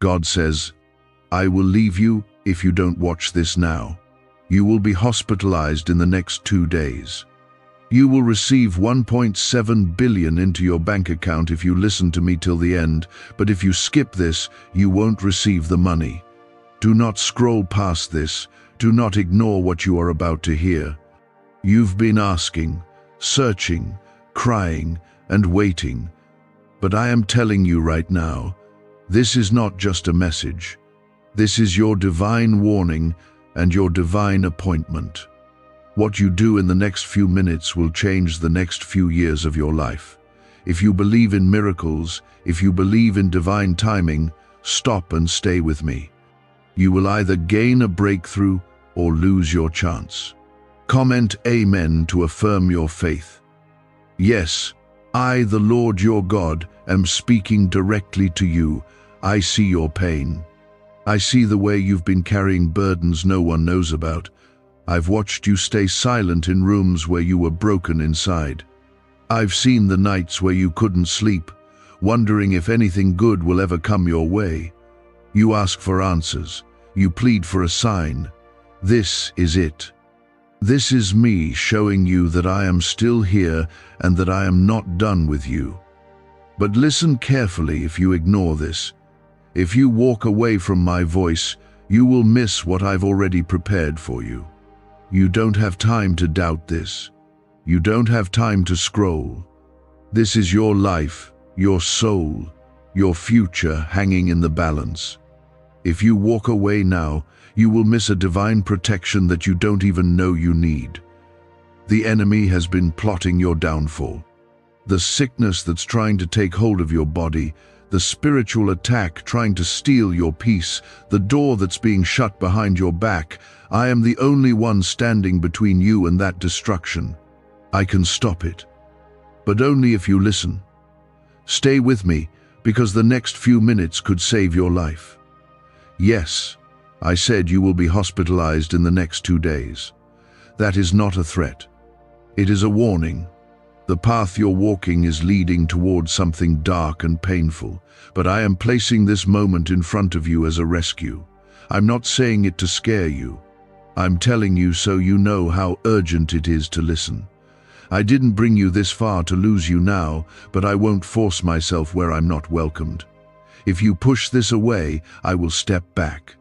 God says, I will leave you if you don't watch this now. You will be hospitalized in the next 2 days. You will receive 1.7 billion into your bank account if you listen to me till the end, but if you skip this, you won't receive the money. Do not scroll past this. Do not ignore what you are about to hear. You've been asking, searching, crying, and waiting. But I am telling you right now, this is not just a message. This is your divine warning and your divine appointment. What you do in the next few minutes will change the next few years of your life. If you believe in miracles, if you believe in divine timing, stop and stay with me. You will either gain a breakthrough or lose your chance. Comment Amen to affirm your faith. Yes, I, the Lord your God, am speaking directly to you. I see your pain. I see the way you've been carrying burdens no one knows about. I've watched you stay silent in rooms where you were broken inside. I've seen the nights where you couldn't sleep, wondering if anything good will ever come your way. You ask for answers. You plead for a sign. This is it. This is me showing you that I am still here and that I am not done with you. But listen carefully if you ignore this. If you walk away from my voice, you will miss what I've already prepared for you. You don't have time to doubt this. You don't have time to scroll. This is your life, your soul, your future hanging in the balance. If you walk away now, you will miss a divine protection that you don't even know you need. The enemy has been plotting your downfall. The sickness that's trying to take hold of your body, the spiritual attack trying to steal your peace, the door that's being shut behind your back. I am the only one standing between you and that destruction. I can stop it, but only if you listen. Stay with me, because the next few minutes could save your life. Yes, I said you will be hospitalized in the next 2 days. That is not a threat. It is a warning. The path you're walking is leading towards something dark and painful, but I am placing this moment in front of you as a rescue. I'm not saying it to scare you. I'm telling you so you know how urgent it is to listen. I didn't bring you this far to lose you now, but I won't force myself where I'm not welcomed. If you push this away, I will step back,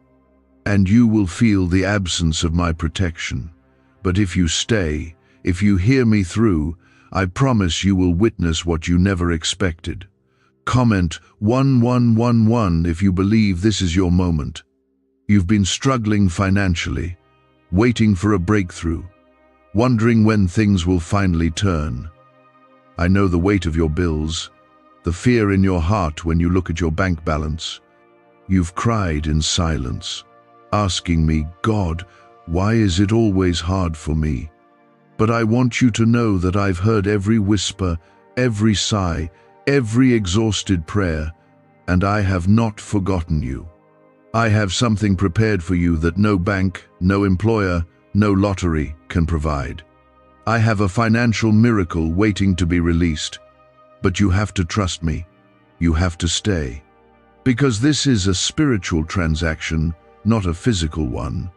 and you will feel the absence of my protection. But if you stay, if you hear me through, I promise you will witness what you never expected. Comment 1111 if you believe this is your moment. You've been struggling financially, waiting for a breakthrough, wondering when things will finally turn. I know the weight of your bills, the fear in your heart when you look at your bank balance. You've cried in silence, asking me, God, why is it always hard for me? But I want you to know that I've heard every whisper, every sigh, every exhausted prayer, and I have not forgotten you. I have something prepared for you that no bank, no employer, no lottery can provide. I have a financial miracle waiting to be released. But you have to trust me. You have to stay. Because this is a spiritual transaction, not a physical one.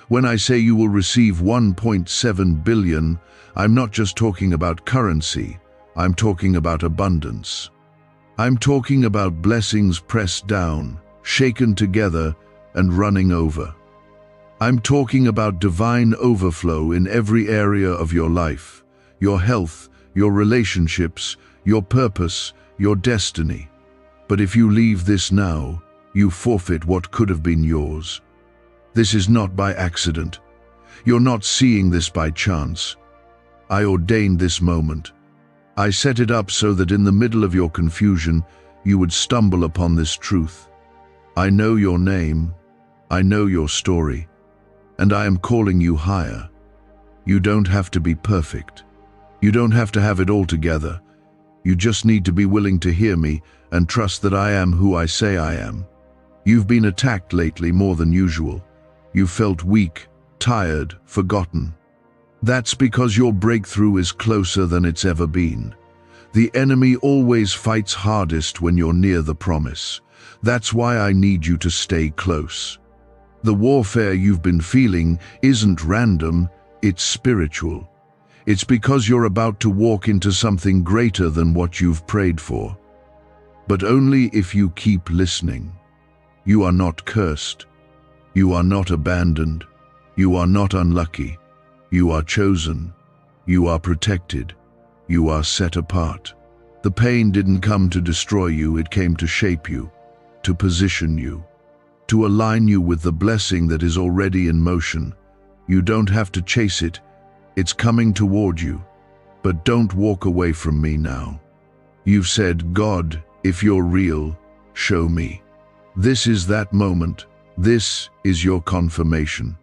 When I say you will receive 1.7 billion, I'm not just talking about currency. I'm talking about abundance. I'm talking about blessings pressed down, shaken together, and running over. I'm talking about divine overflow in every area of your life, your health, your relationships, your purpose, your destiny. But if you leave this now, you forfeit what could have been yours. This is not by accident. You're not seeing this by chance. I ordained this moment. I set it up so that in the middle of your confusion, you would stumble upon this truth. I know your name. I know your story. And I am calling you higher. You don't have to be perfect. You don't have to have it all together. You just need to be willing to hear me and trust that I am who I say I am. You've been attacked lately more than usual. You felt weak, tired, forgotten. That's because your breakthrough is closer than it's ever been. The enemy always fights hardest when you're near the promise. That's why I need you to stay close. The warfare you've been feeling isn't random, it's spiritual. It's because you're about to walk into something greater than what you've prayed for. But only if you keep listening. You are not cursed. You are not abandoned. You are not unlucky. You are chosen. You are protected. You are set apart. The pain didn't come to destroy you, it came to shape you, to position you, to align you with the blessing that is already in motion. You don't have to chase it, it's coming toward you. But don't walk away from me now. You've said, God, if you're real, show me. This is that moment. This is your confirmation.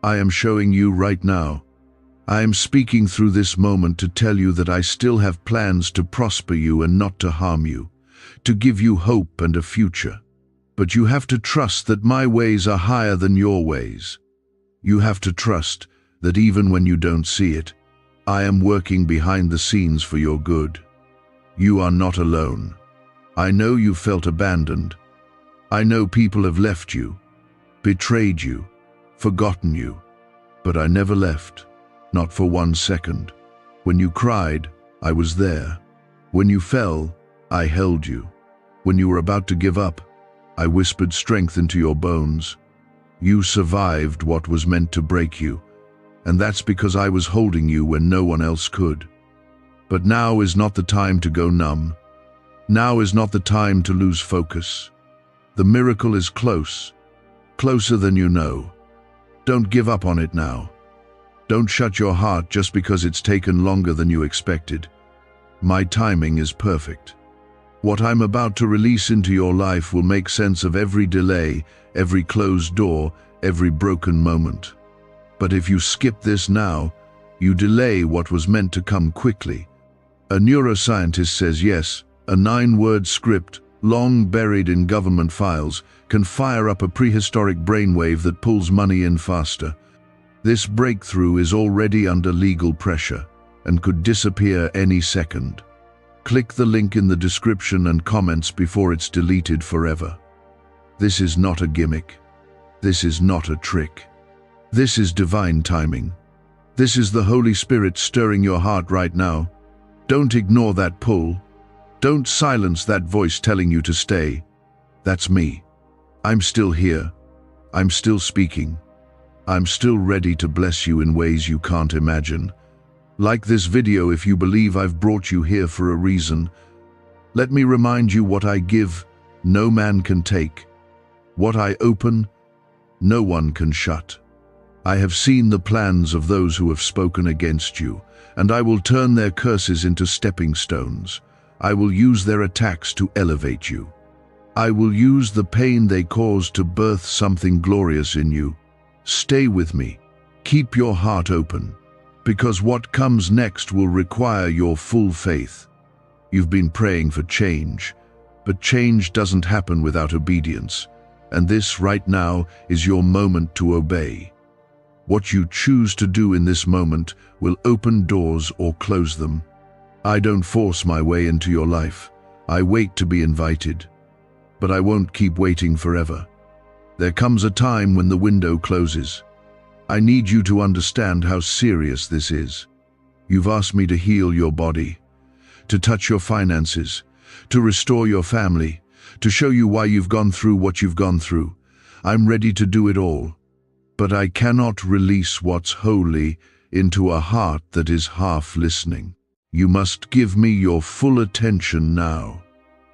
I am showing you right now. I am speaking through this moment to tell you that I still have plans to prosper you and not to harm you, to give you hope and a future. But you have to trust that my ways are higher than your ways. You have to trust that even when you don't see it, I am working behind the scenes for your good. You are not alone. I know you felt abandoned. I know people have left you, betrayed you, forgotten you. But I never left. Not for 1 second. When you cried, I was there. When you fell, I held you. When you were about to give up, I whispered strength into your bones. You survived what was meant to break you, and that's because I was holding you when no one else could. But now is not the time to go numb. Now is not the time to lose focus. The miracle is close, closer than you know. Don't give up on it now. Don't shut your heart just because it's taken longer than you expected. My timing is perfect. What I'm about to release into your life will make sense of every delay, every closed door, every broken moment. But if you skip this now, you delay what was meant to come quickly. A neuroscientist says yes, a 9-word script, long buried in government files, can fire up a prehistoric brainwave that pulls money in faster. This breakthrough is already under legal pressure and could disappear any second. Click the link in the description and comments before it's deleted forever. This is not a gimmick. This is not a trick. This is divine timing. This is the Holy Spirit stirring your heart right now. Don't ignore that pull. Don't silence that voice telling you to stay. That's me. I'm still here. I'm still speaking. I'm still ready to bless you in ways you can't imagine. Like this video if you believe I've brought you here for a reason. Let me remind you, what I give, no man can take. What I open, no one can shut. I have seen the plans of those who have spoken against you, and I will turn their curses into stepping stones. I will use their attacks to elevate you. I will use the pain they caused to birth something glorious in you. Stay with me. Keep your heart open, because what comes next will require your full faith. You've been praying for change, but change doesn't happen without obedience, and this right now is your moment to obey. What you choose to do in this moment will open doors or close them. I don't force my way into your life. I wait to be invited. But I won't keep waiting forever. There comes a time when the window closes. I need you to understand how serious this is. You've asked me to heal your body, to touch your finances, to restore your family, to show you why you've gone through what you've gone through. I'm ready to do it all. But I cannot release what's holy into a heart that is half listening. You must give me your full attention now.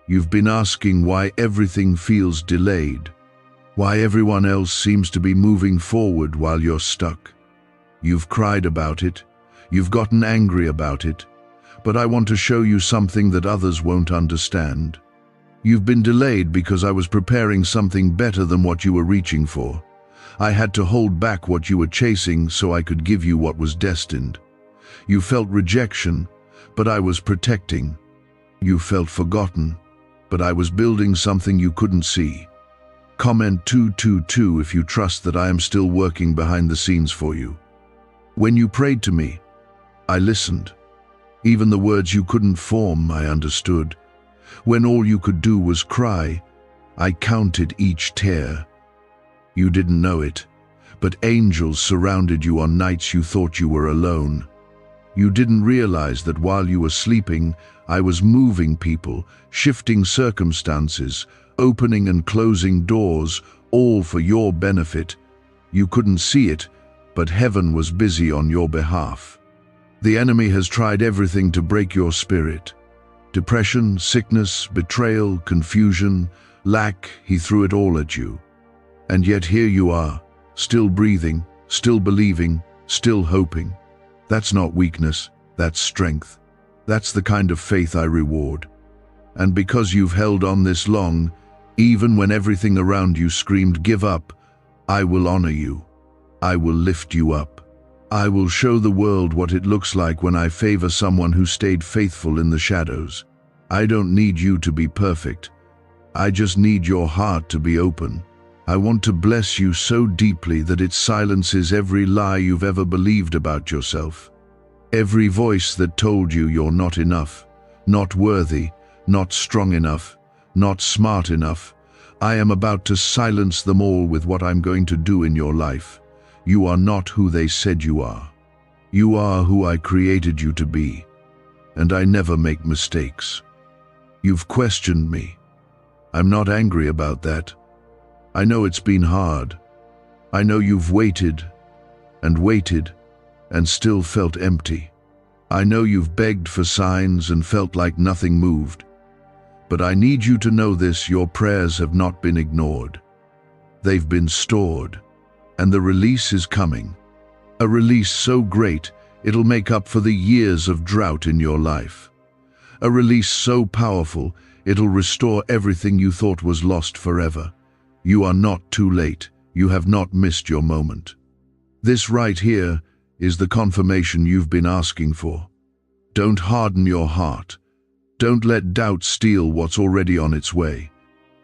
You've been asking why everything feels delayed, why everyone else seems to be moving forward while you're stuck. You've cried about it, you've gotten angry about it, but I want to show you something that others won't understand. You've been delayed because I was preparing something better than what you were reaching for. I had to hold back what you were chasing so I could give you what was destined. You felt rejection, but I was protecting. You felt forgotten, but I was building something you couldn't see. Comment 222 if you trust that I am still working behind the scenes for you. When you prayed to me, I listened. Even the words you couldn't form, I understood. When all you could do was cry, I counted each tear. You didn't know it, but angels surrounded you on nights you thought you were alone. You didn't realize that while you were sleeping, I was moving people, shifting circumstances, opening and closing doors, all for your benefit. You couldn't see it, but heaven was busy on your behalf. The enemy has tried everything to break your spirit. Depression, sickness, betrayal, confusion, lack, he threw it all at you. And yet here you are, still breathing, still believing, still hoping. That's not weakness, that's strength. That's the kind of faith I reward. And because you've held on this long, even when everything around you screamed, "Give up," I will honor you. I will lift you up. I will show the world what it looks like when I favor someone who stayed faithful in the shadows. I don't need you to be perfect. I just need your heart to be open. I want to bless you so deeply that it silences every lie you've ever believed about yourself. Every voice that told you you're not enough, not worthy, not strong enough, not smart enough. I am about to silence them all with what I'm going to do in your life. You are not who they said you are. You are who I created you to be. And I never make mistakes. You've questioned me. I'm not angry about that. I know it's been hard. I know you've waited and still felt empty. I know you've begged for signs and felt like nothing moved. But I need you to know this: your prayers have not been ignored. They've been stored, and the release is coming. A release so great, it'll make up for the years of drought in your life. A release so powerful, it'll restore everything you thought was lost forever. You are not too late. You have not missed your moment. This right here is the confirmation you've been asking for. Don't harden your heart. Don't let doubt steal what's already on its way.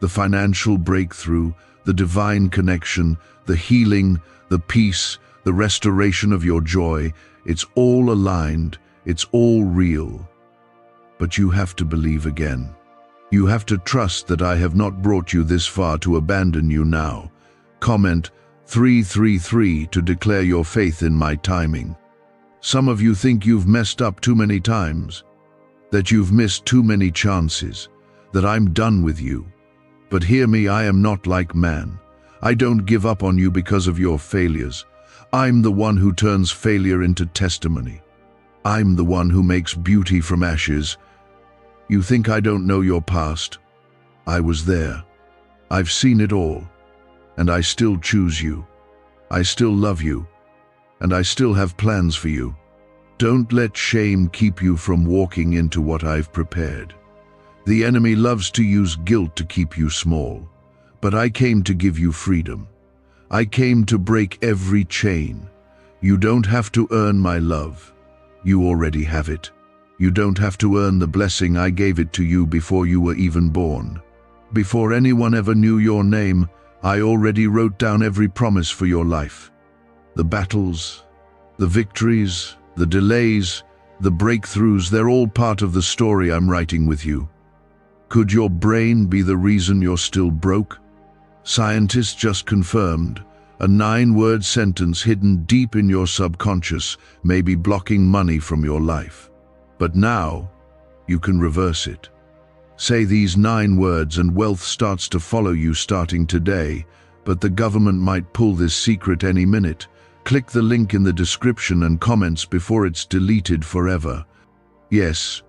The financial breakthrough, the divine connection, the healing, the peace, the restoration of your joy, it's all aligned, it's all real. But you have to believe again. You have to trust that I have not brought you this far to abandon you now. Comment 333 to declare your faith in my timing. Some of you think you've messed up too many times, that you've missed too many chances, that I'm done with you. But hear me, I am not like man. I don't give up on you because of your failures. I'm the one who turns failure into testimony. I'm the one who makes beauty from ashes. You think I don't know your past? I was there. I've seen it all. And I still choose you. I still love you. And I still have plans for you. Don't let shame keep you from walking into what I've prepared. The enemy loves to use guilt to keep you small. But I came to give you freedom. I came to break every chain. You don't have to earn my love. You already have it. You don't have to earn the blessing. I gave it to you before you were even born. Before anyone ever knew your name, I already wrote down every promise for your life. The battles, the victories, the delays, the breakthroughs, they're all part of the story I'm writing with you. Could your brain be the reason you're still broke? Scientists just confirmed a 9-word sentence hidden deep in your subconscious may be blocking money from your life. But now, you can reverse it. Say these 9 words and wealth starts to follow you starting today, but the government might pull this secret any minute. Click the link in the description and comments before it's deleted forever. Yes,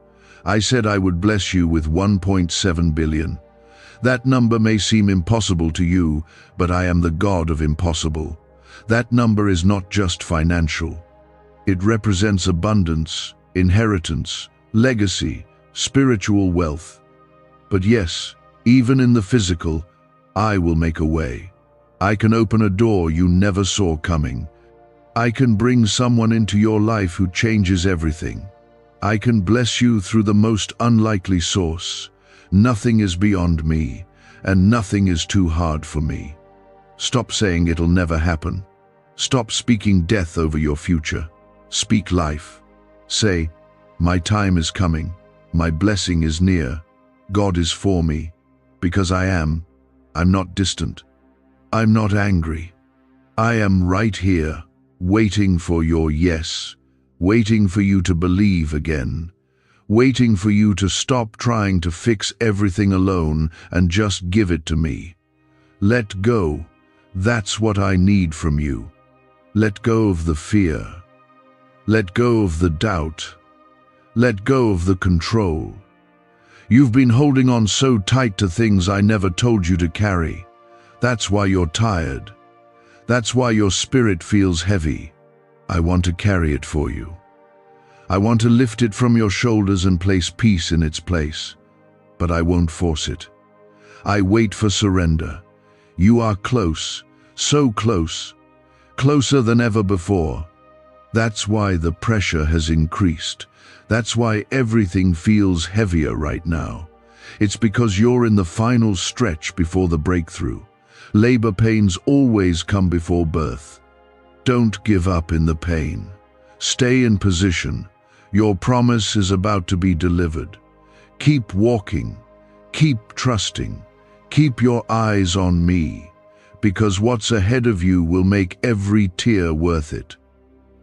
I said I would bless you with 1.7 billion. That number may seem impossible to you, but I am the God of impossible. That number is not just financial. It represents abundance, inheritance, legacy, spiritual wealth. But yes, even in the physical, I will make a way. I can open a door you never saw coming. I can bring someone into your life who changes everything. I can bless you through the most unlikely source. Nothing is beyond me, and nothing is too hard for me. Stop saying it'll never happen. Stop speaking death over your future. Speak life. Say, my time is coming. My blessing is near. God is for me, because I am, I'm not distant. I'm not angry. I am right here, waiting for your yes, waiting for you to believe again, waiting for you to stop trying to fix everything alone and just give it to me. Let go. That's what I need from you. Let go of the fear. Let go of the doubt. Let go of the control. You've been holding on so tight to things I never told you to carry. That's why you're tired. That's why your spirit feels heavy. I want to carry it for you. I want to lift it from your shoulders and place peace in its place. But I won't force it. I wait for surrender. You are close, so close, closer than ever before. That's why the pressure has increased. That's why everything feels heavier right now. It's because you're in the final stretch before the breakthrough. Labor pains always come before birth. Don't give up in the pain. Stay in position. Your promise is about to be delivered. Keep walking. Keep trusting. Keep your eyes on me, because what's ahead of you will make every tear worth it.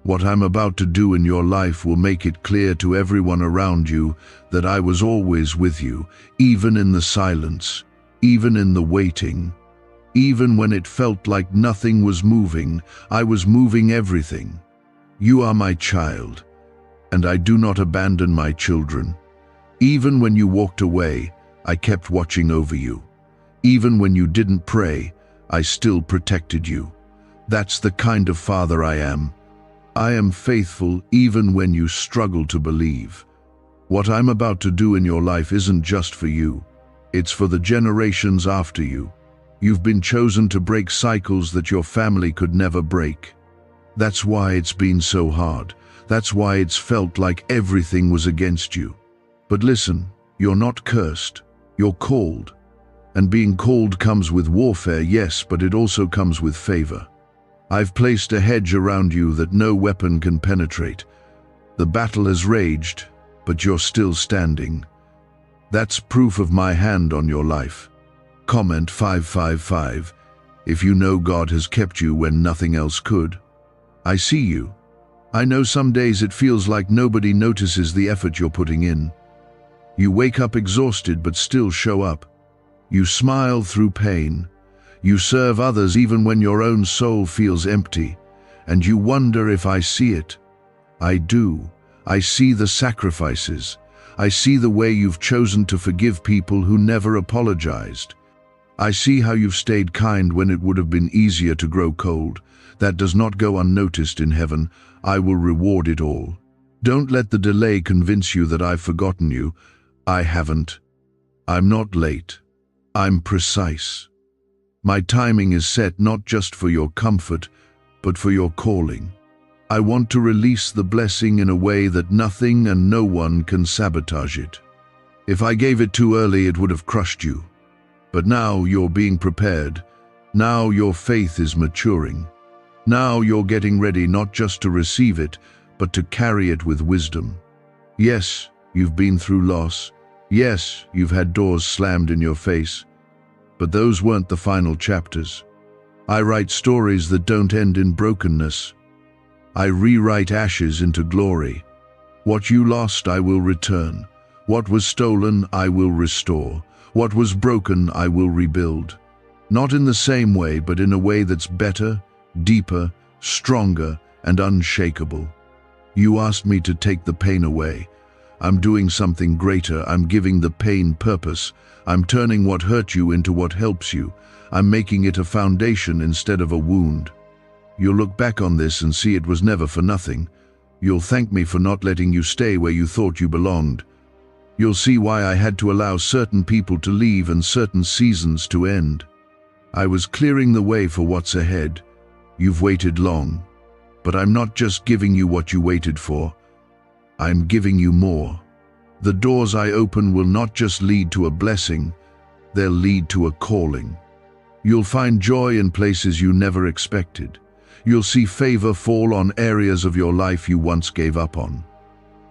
What I'm about to do in your life will make it clear to everyone around you that I was always with you, even in the silence, even in the waiting. Even when it felt like nothing was moving, I was moving everything. You are my child, and I do not abandon my children. Even when you walked away, I kept watching over you. Even when you didn't pray, I still protected you. That's the kind of father I am. I am faithful even when you struggle to believe. What I'm about to do in your life isn't just for you. It's for the generations after you. You've been chosen to break cycles that your family could never break. That's why it's been so hard. That's why it's felt like everything was against you. But listen, you're not cursed. You're called. And being called comes with warfare, yes, but it also comes with favor. I've placed a hedge around you that no weapon can penetrate. The battle has raged, but you're still standing. That's proof of my hand on your life. Comment 555 if you know God has kept you when nothing else could. I see you. I know some days it feels like nobody notices the effort you're putting in. You wake up exhausted but still show up. You smile through pain. You serve others even when your own soul feels empty. And you wonder if I see it. I do. I see the sacrifices. I see the way you've chosen to forgive people who never apologized. I see how you've stayed kind when it would have been easier to grow cold. That does not go unnoticed in heaven. I will reward it all. Don't let the delay convince you that I've forgotten you. I haven't. I'm not late. I'm precise. My timing is set not just for your comfort, but for your calling. I want to release the blessing in a way that nothing and no one can sabotage it. If I gave it too early, it would have crushed you. But now you're being prepared. Now your faith is maturing. Now you're getting ready not just to receive it, but to carry it with wisdom. Yes, you've been through loss. Yes, you've had doors slammed in your face. But those weren't the final chapters. I write stories that don't end in brokenness. I rewrite ashes into glory. What you lost, I will return. What was stolen, I will restore. What was broken, I will rebuild. Not in the same way, but in a way that's better, deeper, stronger, and unshakable. You asked me to take the pain away. I'm doing something greater. I'm giving the pain purpose. I'm turning what hurt you into what helps you. I'm making it a foundation instead of a wound. You'll look back on this and see it was never for nothing. You'll thank me for not letting you stay where you thought you belonged. You'll see why I had to allow certain people to leave and certain seasons to end. I was clearing the way for what's ahead. You've waited long, but I'm not just giving you what you waited for. I'm giving you more. The doors I open will not just lead to a blessing, they'll lead to a calling. You'll find joy in places you never expected. You'll see favor fall on areas of your life you once gave up on.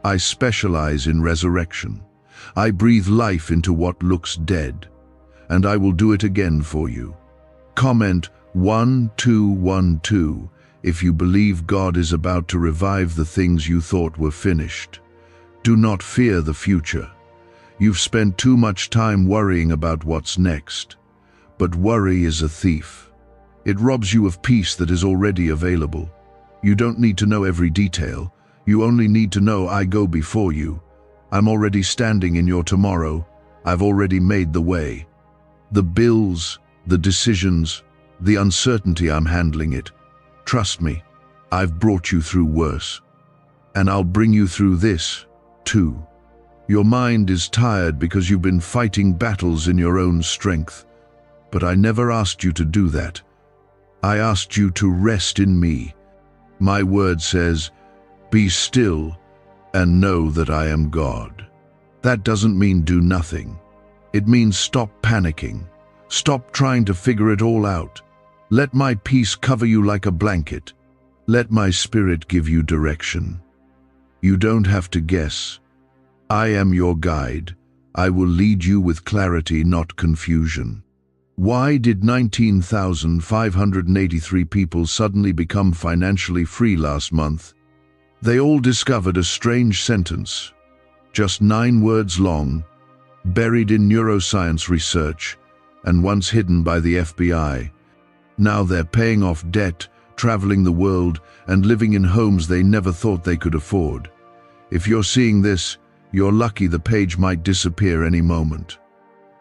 I specialize in resurrection. I breathe life into what looks dead. and I will do it again for you. Comment 1212 if you believe God is about to revive the things you thought were finished. Do not fear the future. You've spent too much time worrying about what's next. But worry is a thief. It robs you of peace that is already available. You don't need to know every detail. You only need to know I go before you. I'm already standing in your tomorrow. I've already made the way. The bills, the decisions, the uncertainty, I'm handling it. Trust me, I've brought you through worse. And I'll bring you through this, too. Your mind is tired because you've been fighting battles in your own strength. But I never asked you to do that. I asked you to rest in me. My word says, be still and know that I am God. That doesn't mean do nothing. It means stop panicking. Stop trying to figure it all out. Let my peace cover you like a blanket. Let my spirit give you direction. You don't have to guess. I am your guide. I will lead you with clarity, not confusion. Why did 19,583 people suddenly become financially free last month? They all discovered a strange sentence, just 9 words long, buried in neuroscience research, and once hidden by the FBI. Now they're paying off debt, traveling the world, and living in homes they never thought they could afford. If you're seeing this, you're lucky. The page might disappear any moment.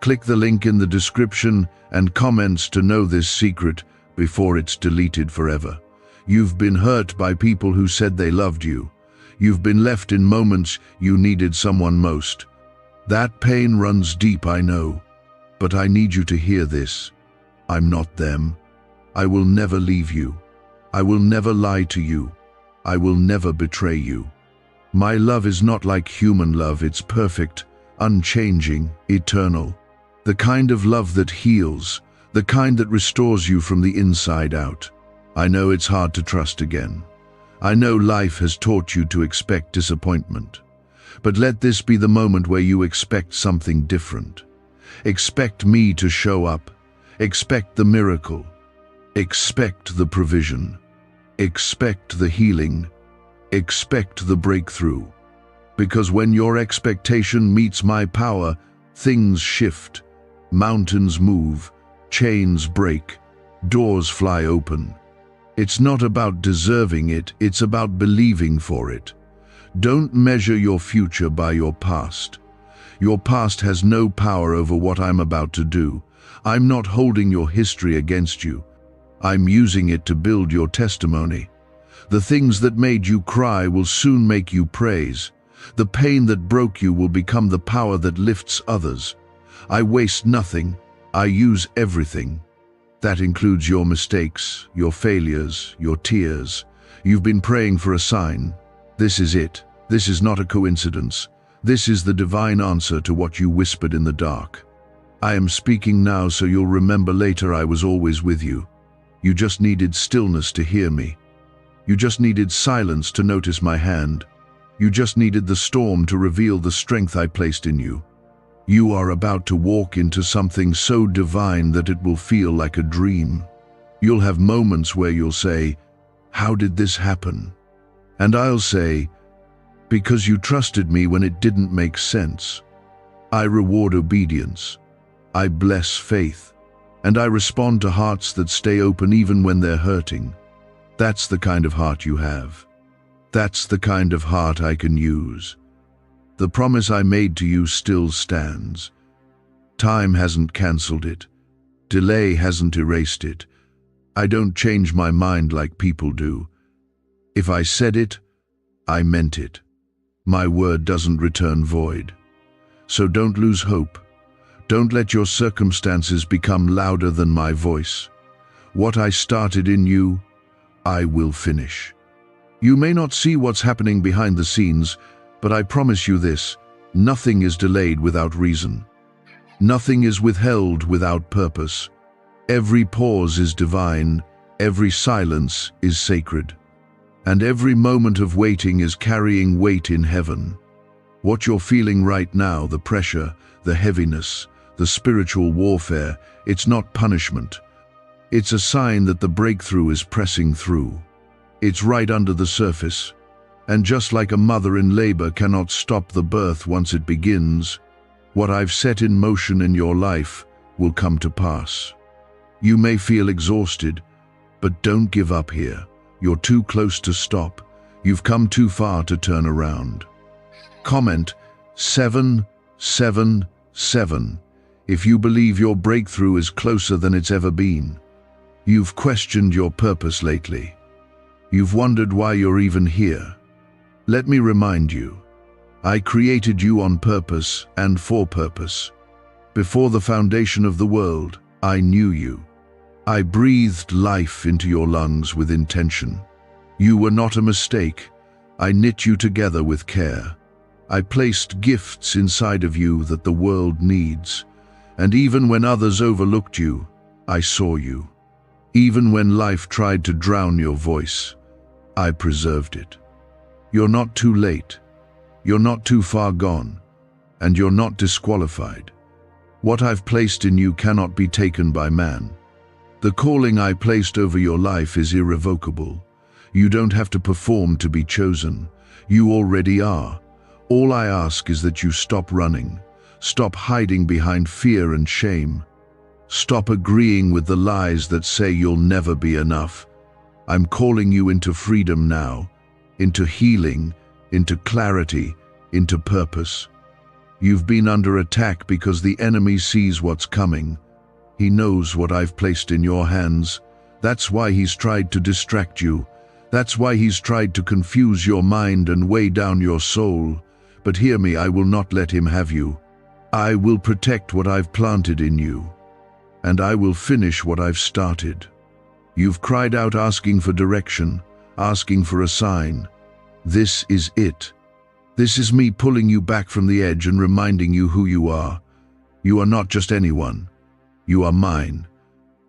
Click the link in the description and comments to know this secret before it's deleted forever. You've been hurt by people who said they loved you. You've been left in moments you needed someone most. That pain runs deep, I know. But I need you to hear this. I'm not them. I will never leave you. I will never lie to you. I will never betray you. My love is not like human love. It's perfect, unchanging, eternal. The kind of love that heals, the kind that restores you from the inside out. I know it's hard to trust again. I know life has taught you to expect disappointment. But let this be the moment where you expect something different. Expect me to show up. Expect the miracle. Expect the provision. Expect the healing. Expect the breakthrough. Because when your expectation meets my power, things shift. Mountains move, chains break, doors fly open. It's not about deserving it, it's about believing for it. Don't measure your future by your past. Your past has no power over what I'm about to do. I'm not holding your history against you. I'm using it to build your testimony. The things that made you cry will soon make you praise. The pain that broke you will become the power that lifts others. I waste nothing. I use everything. That includes your mistakes, your failures, your tears. You've been praying for a sign. This is it. This is not a coincidence. This is the divine answer to what you whispered in the dark. I am speaking now so you'll remember later I was always with you. You just needed stillness to hear me. You just needed silence to notice my hand. You just needed the storm to reveal the strength I placed in you. You are about to walk into something so divine that it will feel like a dream. You'll have moments where you'll say, "How did this happen?" And I'll say, "Because you trusted me when it didn't make sense." I reward obedience. I bless faith. And I respond to hearts that stay open even when they're hurting. That's the kind of heart you have. That's the kind of heart I can use. The promise I made to you still stands. Time hasn't cancelled it. Delay hasn't erased it. I don't change my mind like people do. If I said it, I meant it. My word doesn't return void. So don't lose hope. Don't let your circumstances become louder than my voice. What I started in you, I will finish. You may not see what's happening behind the scenes, but I promise you this: nothing is delayed without reason. Nothing is withheld without purpose. Every pause is divine, every silence is sacred, and every moment of waiting is carrying weight in heaven. What you're feeling right now, the pressure, the heaviness, the spiritual warfare, it's not punishment. It's a sign that the breakthrough is pressing through. It's right under the surface. And just like a mother in labor cannot stop the birth once it begins, what I've set in motion in your life will come to pass. You may feel exhausted, but don't give up here. You're too close to stop. You've come too far to turn around. Comment 777 if you believe your breakthrough is closer than it's ever been. You've questioned your purpose lately. You've wondered why you're even here. Let me remind you, I created you on purpose and for purpose. Before the foundation of the world, I knew you. I breathed life into your lungs with intention. You were not a mistake. I knit you together with care. I placed gifts inside of you that the world needs. And even when others overlooked you, I saw you. Even when life tried to drown your voice, I preserved it. You're not too late. You're not too far gone. And you're not disqualified. What I've placed in you cannot be taken by man. The calling I placed over your life is irrevocable. You don't have to perform to be chosen. You already are. All I ask is that you stop running. Stop hiding behind fear and shame. Stop agreeing with the lies that say you'll never be enough. I'm calling you into freedom now, into healing, into clarity, into purpose. You've been under attack because the enemy sees what's coming. He knows what I've placed in your hands. That's why he's tried to distract you. That's why he's tried to confuse your mind and weigh down your soul. But hear me, I will not let him have you. I will protect what I've planted in you. And I will finish what I've started. You've cried out asking for direction, asking for a sign. This is it. This is me pulling you back from the edge and reminding you who you are. You are not just anyone. You are mine,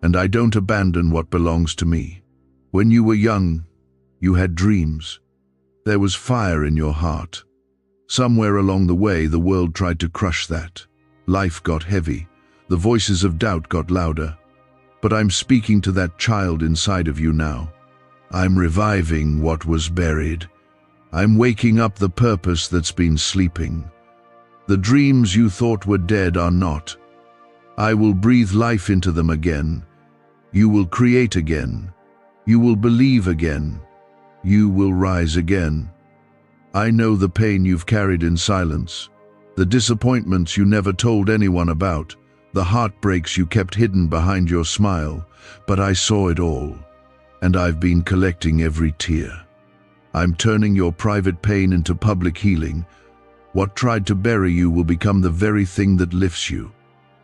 and I don't abandon what belongs to me. When you were young, you had dreams. There was fire in your heart. Somewhere along the way, the world tried to crush that. Life got heavy. The voices of doubt got louder. But I'm speaking to that child inside of you now. I'm reviving what was buried. I'm waking up the purpose that's been sleeping. The dreams you thought were dead are not. I will breathe life into them again. You will create again. You will believe again. You will rise again. I know the pain you've carried in silence, the disappointments you never told anyone about, the heartbreaks you kept hidden behind your smile, but I saw it all, and I've been collecting every tear. I'm turning your private pain into public healing. What tried to bury you will become the very thing that lifts you.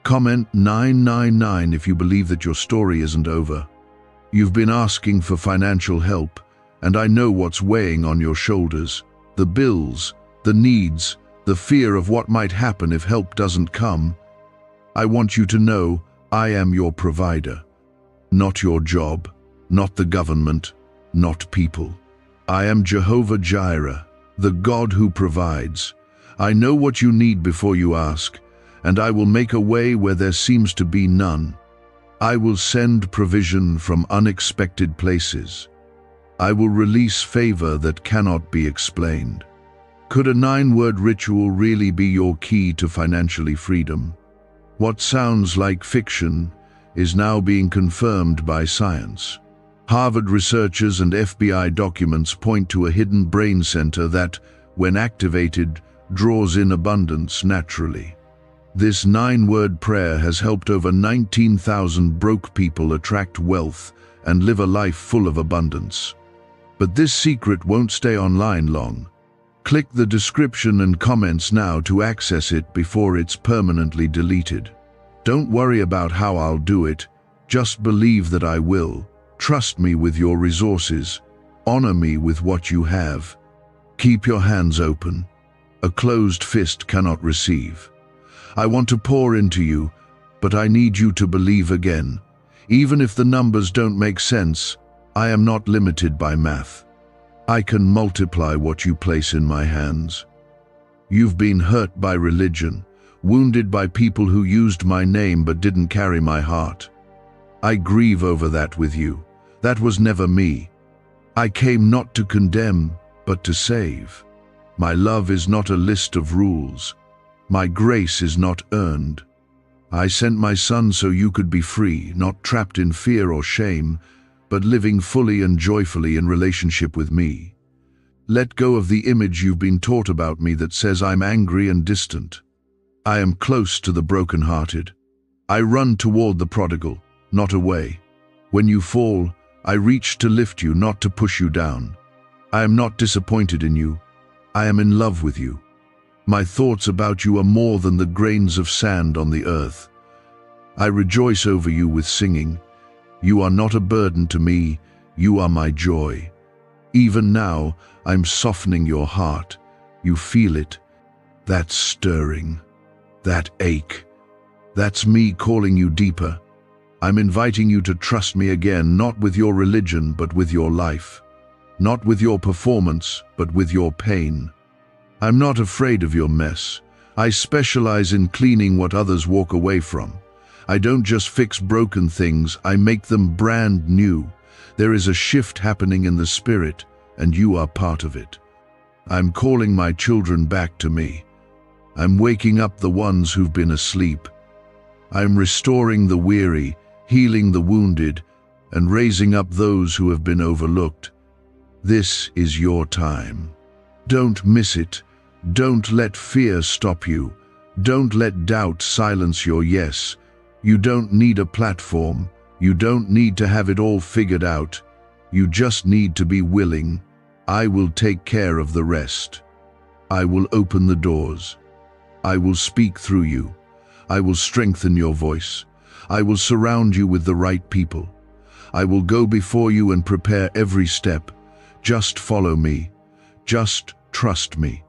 Comment 999 if you believe that your story isn't over. You've been asking for financial help, and I know what's weighing on your shoulders. The bills, the needs, the fear of what might happen if help doesn't come. I want you to know I am your provider. Not your job, not the government, not people. I am Jehovah Jireh, the God who provides. I know what you need before you ask, and I will make a way where there seems to be none. I will send provision from unexpected places. I will release favor that cannot be explained. Could a 9-word ritual really be your key to financially freedom? What sounds like fiction is now being confirmed by science. Harvard researchers and FBI documents point to a hidden brain center that, when activated, draws in abundance naturally. This 9-word prayer has helped over 19,000 broke people attract wealth and live a life full of abundance. But this secret won't stay online long. Click the description and comments now to access it before it's permanently deleted. Don't worry about how I'll do it, just believe that I will. Trust me with your resources. Honor me with what you have. Keep your hands open. A closed fist cannot receive. I want to pour into you, but I need you to believe again. Even if the numbers don't make sense, I am not limited by math. I can multiply what you place in my hands. You've been hurt by religion, wounded by people who used my name but didn't carry my heart. I grieve over that with you. That was never me. I came not to condemn, but to save. My love is not a list of rules. My grace is not earned. I sent my son so you could be free, not trapped in fear or shame, but living fully and joyfully in relationship with me. Let go of the image you've been taught about me that says I'm angry and distant. I am close to the brokenhearted. I run toward the prodigal, not away. When you fall, I reach to lift you, not to push you down. I am not disappointed in you. I am in love with you. My thoughts about you are more than the grains of sand on the earth. I rejoice over you with singing. You are not a burden to me, you are my joy. Even now, I'm softening your heart. You feel it, that stirring, that ache. That's me calling you deeper. I'm inviting you to trust me again, not with your religion, but with your life. Not with your performance, but with your pain. I'm not afraid of your mess. I specialize in cleaning what others walk away from. I don't just fix broken things, I make them brand new. There is a shift happening in the spirit, and you are part of it. I'm calling my children back to me. I'm waking up the ones who've been asleep. I'm restoring the weary, healing the wounded, and raising up those who have been overlooked. This is your time. Don't miss it. Don't let fear stop you. Don't let doubt silence your yes. You don't need a platform. You don't need to have it all figured out. You just need to be willing. I will take care of the rest. I will open the doors. I will speak through you. I will strengthen your voice. I will surround you with the right people. I will go before you and prepare every step. Just follow me. Just trust me.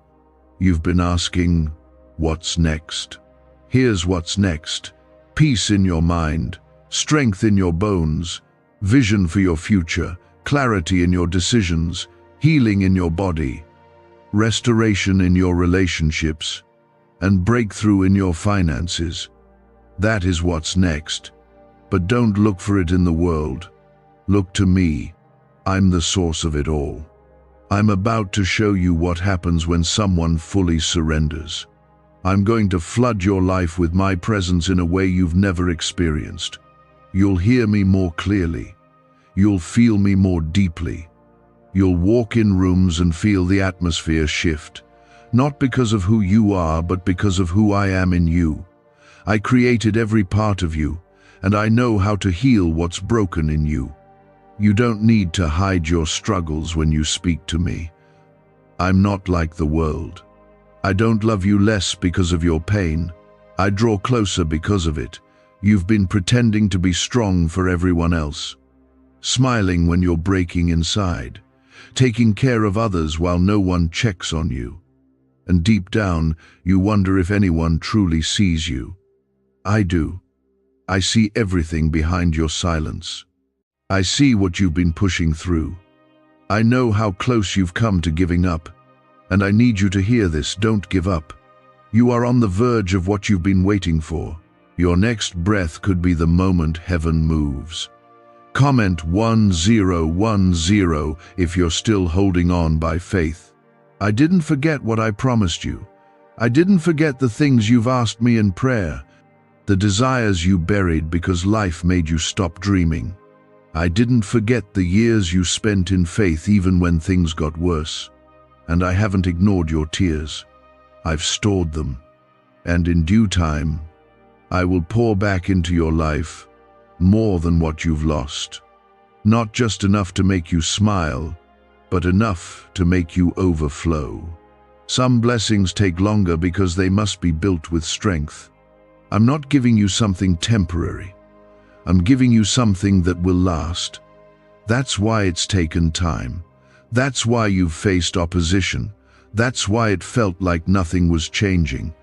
You've been asking, what's next? Here's what's next. Peace in your mind, strength in your bones, vision for your future, clarity in your decisions, healing in your body, restoration in your relationships, and breakthrough in your finances. That is what's next. But don't look for it in the world. Look to me. I'm the source of it all. I'm about to show you what happens when someone fully surrenders. I'm going to flood your life with my presence in a way you've never experienced. You'll hear me more clearly. You'll feel me more deeply. You'll walk in rooms and feel the atmosphere shift, not because of who you are, but because of who I am in you. I created every part of you, and I know how to heal what's broken in you. You don't need to hide your struggles when you speak to me. I'm not like the world. I don't love you less because of your pain. I draw closer because of it. You've been pretending to be strong for everyone else, smiling when you're breaking inside, taking care of others while no one checks on you. And deep down, you wonder if anyone truly sees you. I do. I see everything behind your silence. I see what you've been pushing through. I know how close you've come to giving up. And I need you to hear this. Don't give up. You are on the verge of what you've been waiting for. Your next breath could be the moment heaven moves. Comment 1010 if you're still holding on by faith. I didn't forget what I promised you. I didn't forget the things you've asked me in prayer, the desires you buried because life made you stop dreaming. I didn't forget the years you spent in faith even when things got worse. And I haven't ignored your tears. I've stored them. And in due time, I will pour back into your life more than what you've lost. Not just enough to make you smile, but enough to make you overflow. Some blessings take longer because they must be built with strength. I'm not giving you something temporary. I'm giving you something that will last. That's why it's taken time. That's why you've faced opposition. That's why it felt like nothing was changing.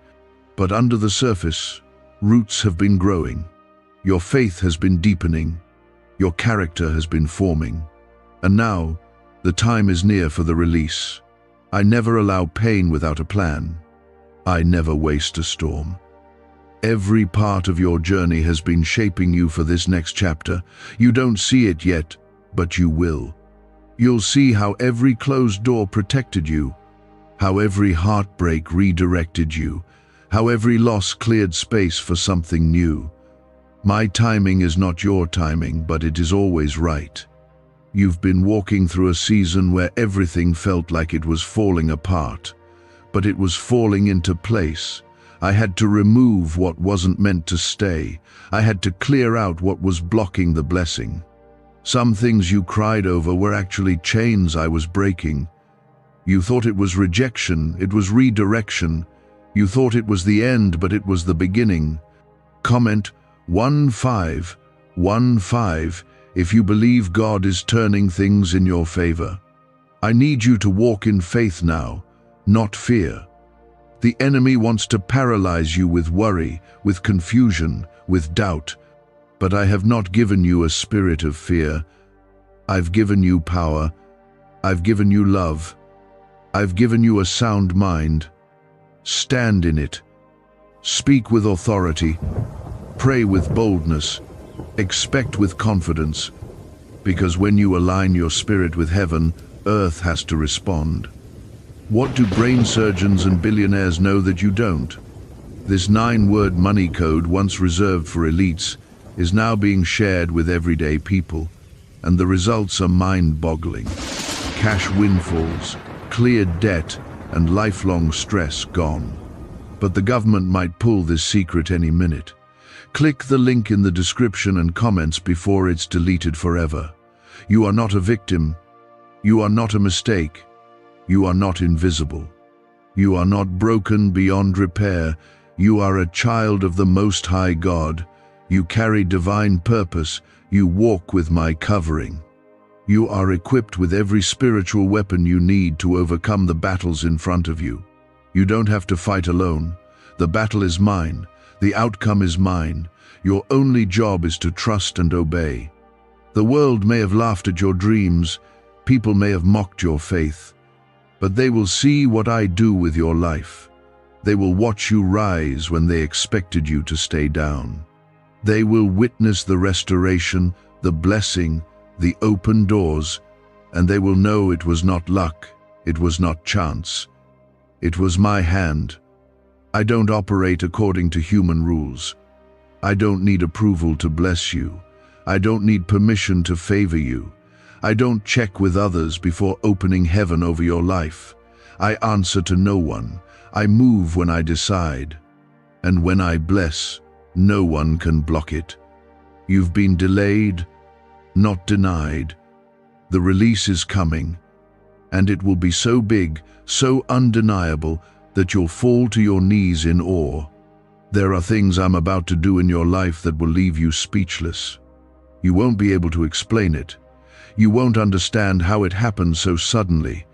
But under the surface, roots have been growing. Your faith has been deepening. Your character has been forming. And now, the time is near for the release. I never allow pain without a plan. I never waste a storm. Every part of your journey has been shaping you for this next chapter. You don't see it yet, but you will. You'll see how every closed door protected you, how every heartbreak redirected you, how every loss cleared space for something new. My timing is not your timing, but it is always right. You've been walking through a season where everything felt like it was falling apart, but it was falling into place. I had to remove what wasn't meant to stay. I had to clear out what was blocking the blessing. Some things you cried over were actually chains I was breaking. You thought it was rejection, it was redirection. You thought it was the end, but it was the beginning. Comment 1515 if you believe God is turning things in your favor. I need you to walk in faith now, not fear. The enemy wants to paralyze you with worry, with confusion, with doubt. But I have not given you a spirit of fear. I've given you power. I've given you love. I've given you a sound mind. Stand in it. Speak with authority. Pray with boldness. Expect with confidence. Because when you align your spirit with heaven, earth has to respond. What do brain surgeons and billionaires know that you don't? This 9-word money code, once reserved for elites, is now being shared with everyday people, and the results are mind-boggling. Cash windfalls, cleared debt, and lifelong stress gone. But the government might pull this secret any minute. Click the link in the description and comments before it's deleted forever. You are not a victim. You are not a mistake. You are not invisible. You are not broken beyond repair. You are a child of the Most High God. You carry divine purpose. You walk with my covering. You are equipped with every spiritual weapon you need to overcome the battles in front of you. You don't have to fight alone. The battle is mine. The outcome is mine. Your only job is to trust and obey. The world may have laughed at your dreams. People may have mocked your faith. But they will see what I do with your life. They will watch you rise when they expected you to stay down. They will witness the restoration, the blessing, the open doors, and they will know it was not luck, it was not chance. It was my hand. I don't operate according to human rules. I don't need approval to bless you. I don't need permission to favor you. I don't check with others before opening heaven over your life. I answer to no one. I move when I decide. And when I bless, no one can block it. You've been delayed, not denied. The release is coming, and it will be so big, so undeniable, that you'll fall to your knees in awe. There are things I'm about to do in your life that will leave you speechless. You won't be able to explain it. You won't understand how it happened so suddenly.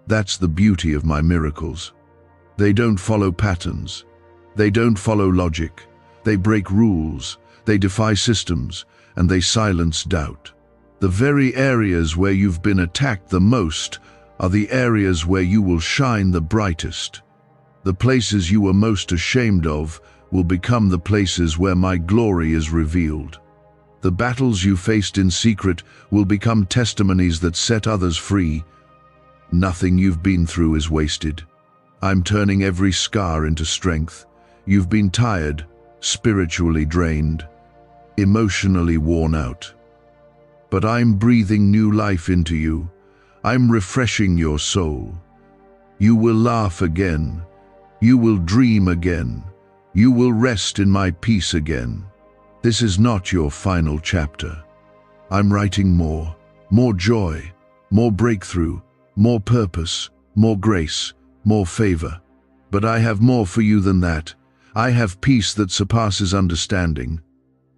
That's the beauty of my miracles. They don't follow patterns. They don't follow logic. They break rules. They defy systems, and they silence doubt. The very areas where you've been attacked the most are the areas where you will shine the brightest. The places you were most ashamed of will become the places where my glory is revealed. The battles you faced in secret will become testimonies that set others free. Nothing you've been through is wasted. I'm turning every scar into strength. You've been tired, spiritually drained, emotionally worn out. But I'm breathing new life into you. I'm refreshing your soul. You will laugh again. You will dream again. You will rest in my peace again. This is not your final chapter. I'm writing more joy, more breakthrough, more purpose, more grace, more favor. But I have more for you than that. I have peace that surpasses understanding.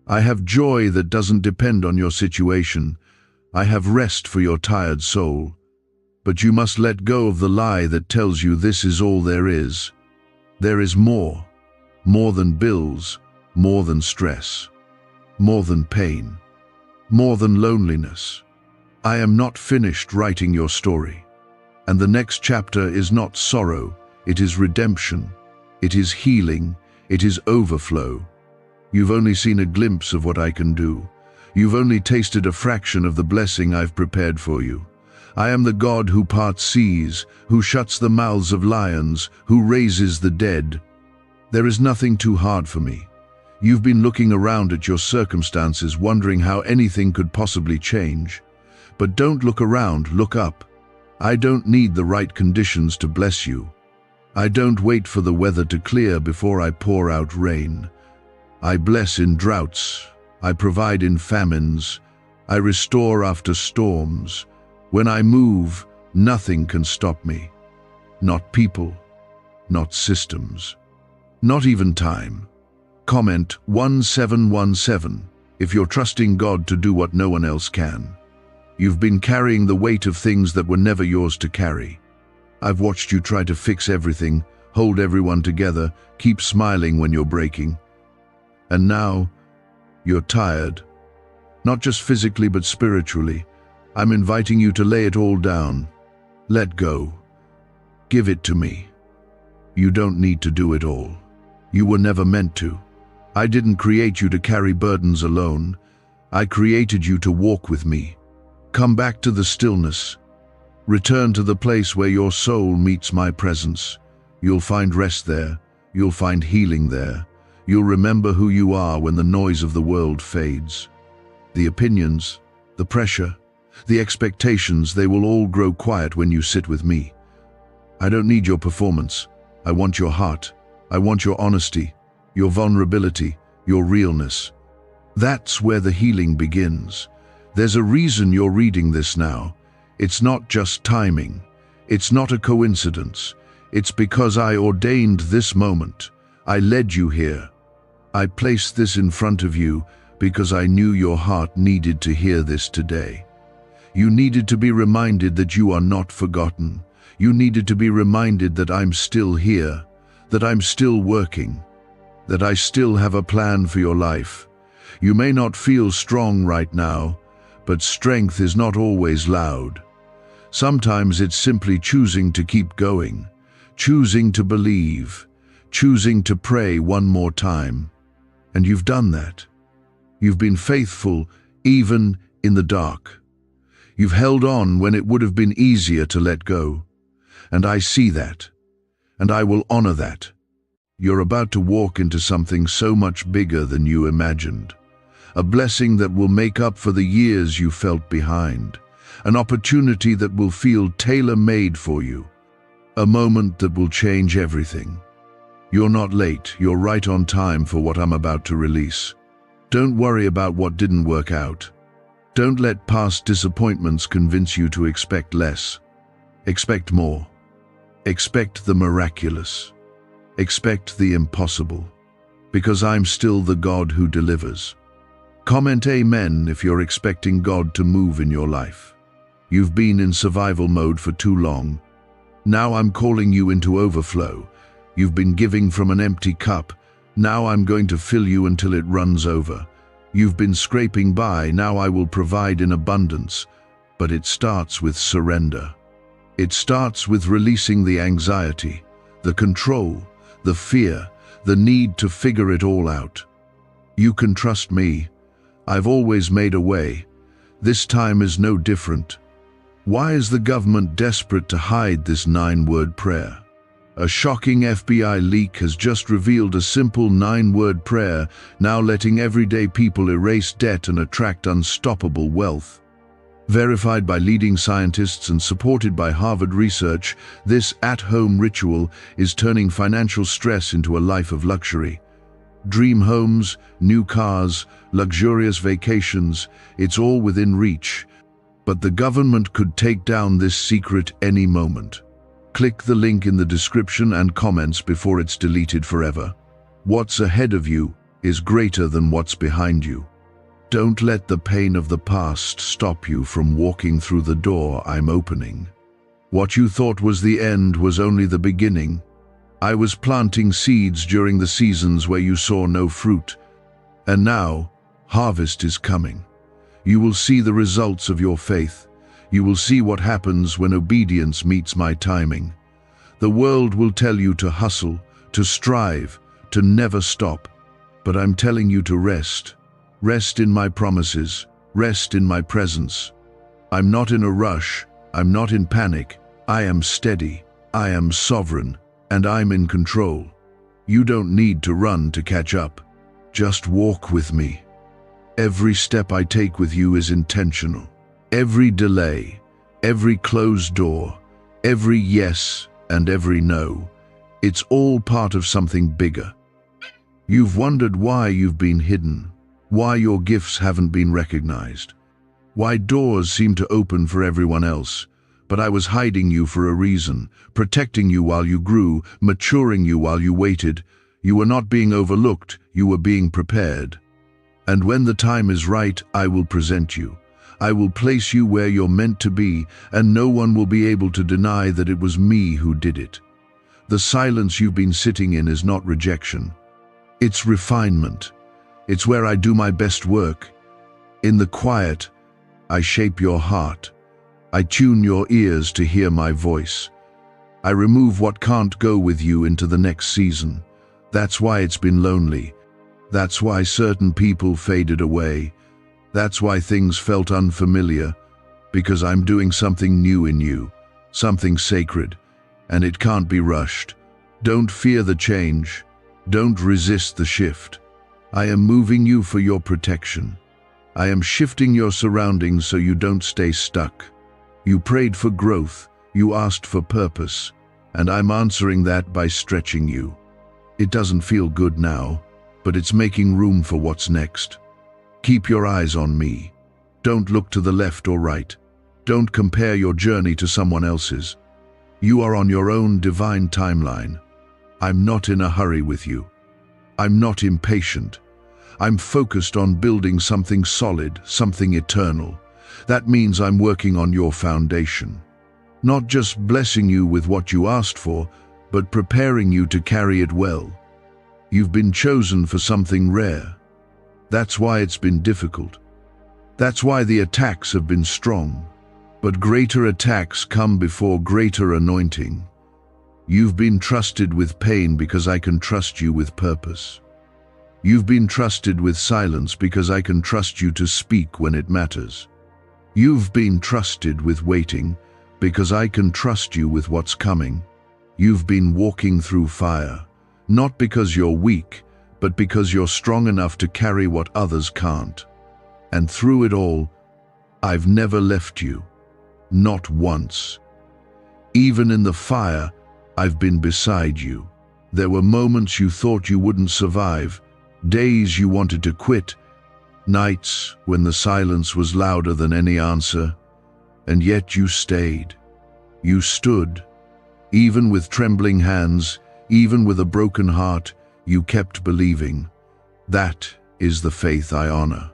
I have joy that doesn't depend on your situation. I have rest for your tired soul. But you must let go of the lie that tells you this is all there is. There is more than bills, more than stress, more than pain, more than loneliness. I am not finished writing your story. And the next chapter is not sorrow, it is redemption, it is healing, It is overflow. You've only seen a glimpse of what I can do. You've only tasted a fraction of the blessing I've prepared for you. I am the God who parts seas, who shuts the mouths of lions, who raises the dead. There is nothing too hard for me. You've been looking around at your circumstances, wondering how anything could possibly change. But don't look around, look up. I don't need the right conditions to bless you. I don't wait for the weather to clear before I pour out rain. I bless in droughts. I provide in famines. I restore after storms. When I move, nothing can stop me. Not people, not systems, not even time. Comment 1717 if you're trusting God to do what no one else can. You've been carrying the weight of things that were never yours to carry. I've watched you try to fix everything, hold everyone together, keep smiling when you're breaking. And now, you're tired. Not just physically but spiritually. I'm inviting you to lay it all down. Let go. Give it to me. You don't need to do it all. You were never meant to. I didn't create you to carry burdens alone. I created you to walk with me. Come back to the stillness. Return to the place where your soul meets my presence. You'll find rest there. You'll find healing there. You'll remember who you are when the noise of the world fades. The opinions, the pressure, the expectations, they will all grow quiet when you sit with me. I don't need your performance. I want your heart. I want your honesty, your vulnerability, your realness. That's where the healing begins. There's a reason you're reading this now. It's not just timing. It's not a coincidence. It's because I ordained this moment. I led you here. I placed this in front of you because I knew your heart needed to hear this today. You needed to be reminded that you are not forgotten. You needed to be reminded that I'm still here, that I'm still working, that I still have a plan for your life. You may not feel strong right now, but strength is not always loud. Sometimes it's simply choosing to keep going, choosing to believe, choosing to pray one more time. And you've done that. You've been faithful even in the dark. You've held on when it would have been easier to let go. And I see that. And I will honor that. You're about to walk into something so much bigger than you imagined. A blessing that will make up for the years you felt behind. An opportunity that will feel tailor-made for you. A moment that will change everything. You're not late, you're right on time for what I'm about to release. Don't worry about what didn't work out. Don't let past disappointments convince you to expect less. Expect more. Expect the miraculous. Expect the impossible. Because I'm still the God who delivers. Comment amen if you're expecting God to move in your life. You've been in survival mode for too long. Now I'm calling you into overflow. You've been giving from an empty cup. Now I'm going to fill you until it runs over. You've been scraping by. Now I will provide in abundance. But it starts with surrender. It starts with releasing the anxiety, the control, the fear, the need to figure it all out. You can trust me. I've always made a way. This time is no different. Why is the government desperate to hide this 9-word prayer? A shocking FBI leak has just revealed a simple 9-word prayer, now letting everyday people erase debt and attract unstoppable wealth. Verified by leading scientists and supported by Harvard research, this at-home ritual is turning financial stress into a life of luxury. Dream homes, new cars, luxurious vacations, it's all within reach. But the government could take down this secret any moment. Click the link in the description and comments before it's deleted forever. What's ahead of you is greater than what's behind you. Don't let the pain of the past stop you from walking through the door I'm opening. What you thought was the end was only the beginning. I was planting seeds during the seasons where you saw no fruit. And now, harvest is coming. You will see the results of your faith. You will see what happens when obedience meets my timing. The world will tell you to hustle, to strive, to never stop. But I'm telling you to rest. Rest in my promises. Rest in my presence. I'm not in a rush. I'm not in panic. I am steady. I am sovereign. And I'm in control. You don't need to run to catch up. Just walk with me. Every step I take with you is intentional. Every delay, every closed door, every yes and every no, it's all part of something bigger. You've wondered why you've been hidden, why your gifts haven't been recognized, why doors seem to open for everyone else. But I was hiding you for a reason, protecting you while you grew, maturing you while you waited. You were not being overlooked, you were being prepared. And when the time is right, I will present you. I will place you where you're meant to be, and no one will be able to deny that it was me who did it. The silence you've been sitting in is not rejection. It's refinement. It's where I do my best work. In the quiet, I shape your heart. I tune your ears to hear my voice. I remove what can't go with you into the next season. That's why it's been lonely. That's why certain people faded away. That's why things felt unfamiliar, because I'm doing something new in you, something sacred, and it can't be rushed. Don't fear the change. Don't resist the shift. I am moving you for your protection. I am shifting your surroundings so you don't stay stuck. You prayed for growth, you asked for purpose, and I'm answering that by stretching you. It doesn't feel good now, but it's making room for what's next. Keep your eyes on me. Don't look to the left or right. Don't compare your journey to someone else's. You are on your own divine timeline. I'm not in a hurry with you. I'm not impatient. I'm focused on building something solid, something eternal. That means I'm working on your foundation. Not just blessing you with what you asked for, but preparing you to carry it well. You've been chosen for something rare. That's why it's been difficult. That's why the attacks have been strong. But greater attacks come before greater anointing. You've been trusted with pain because I can trust you with purpose. You've been trusted with silence because I can trust you to speak when it matters. You've been trusted with waiting because I can trust you with what's coming. You've been walking through fire, not because you're weak, but because you're strong enough to carry what others can't. And through it all, I've never left you, not once. Even in the fire, I've been beside you. There were moments you thought you wouldn't survive, days you wanted to quit, nights when the silence was louder than any answer, and yet you stayed. You stood. Even with trembling hands, even with a broken heart, you kept believing. That is the faith I honor.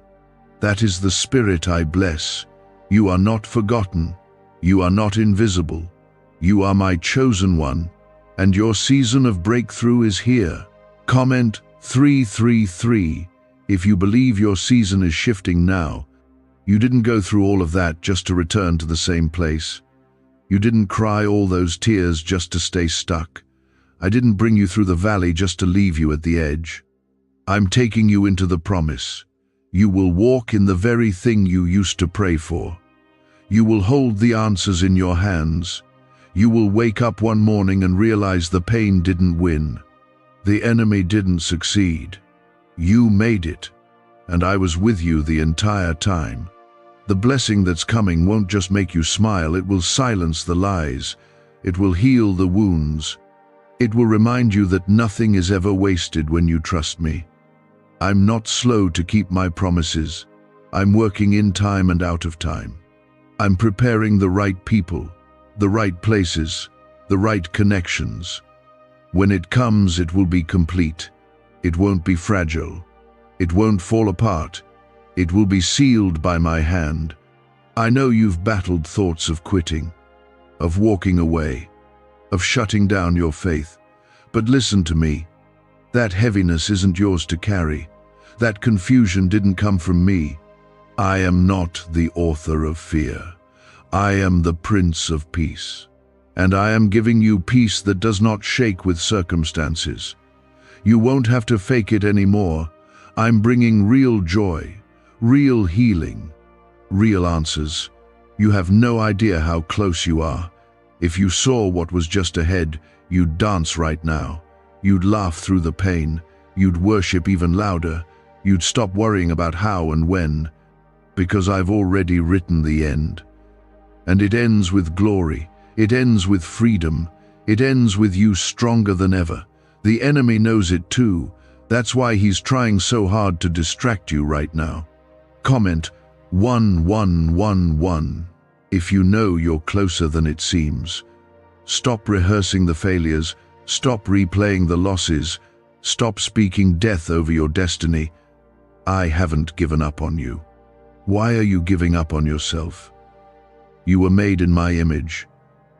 That is the spirit I bless. You are not forgotten. You are not invisible. You are my chosen one, and your season of breakthrough is here. Comment 333 if you believe your season is shifting now. You didn't go through all of that just to return to the same place. You didn't cry all those tears just to stay stuck. I didn't bring you through the valley just to leave you at the edge. I'm taking you into the promise. You will walk in the very thing you used to pray for. You will hold the answers in your hands. You will wake up one morning and realize the pain didn't win. The enemy didn't succeed. You made it, and I was with you the entire time. The blessing that's coming won't just make you smile, it will silence the lies. It will heal the wounds. It will remind you that nothing is ever wasted when you trust me. I'm not slow to keep my promises. I'm working in time and out of time. I'm preparing the right people, the right places, the right connections. When it comes, it will be complete. It won't be fragile. It won't fall apart. It will be sealed by my hand. I know you've battled thoughts of quitting, of walking away, of shutting down your faith. But listen to me. That heaviness isn't yours to carry. That confusion didn't come from me. I am not the author of fear. I am the Prince of Peace. And I am giving you peace that does not shake with circumstances. You won't have to fake it anymore. I'm bringing real joy, real healing, real answers. You have no idea how close you are. If you saw what was just ahead, you'd dance right now. You'd laugh through the pain. You'd worship even louder. You'd stop worrying about how and when, because I've already written the end. And it ends with glory. It ends with freedom. It ends with you stronger than ever. The enemy knows it too. That's why he's trying so hard to distract you right now. Comment 1111 if you know you're closer than it seems. Stop rehearsing the failures. Stop replaying the losses. Stop speaking death over your destiny. I haven't given up on you. Why are you giving up on yourself? You were made in my image.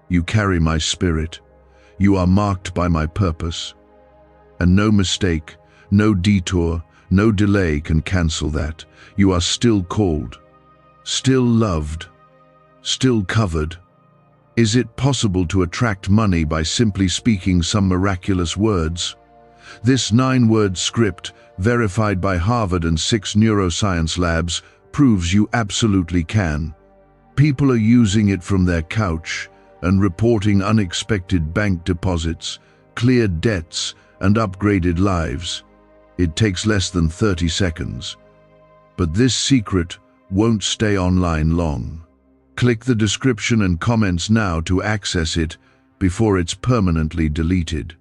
You carry my spirit. You are marked by my purpose. And no mistake, no detour, no delay can cancel that. You are still called, still loved, still covered. Is it possible to attract money by simply speaking some miraculous words? This 9-word script, verified by Harvard and 6 neuroscience labs, proves you absolutely can. People are using it from their couch and reporting unexpected bank deposits, cleared debts, and upgraded lives. It takes less than 30 seconds. But this secret won't stay online long. Click the description and comments now to access it before it's permanently deleted.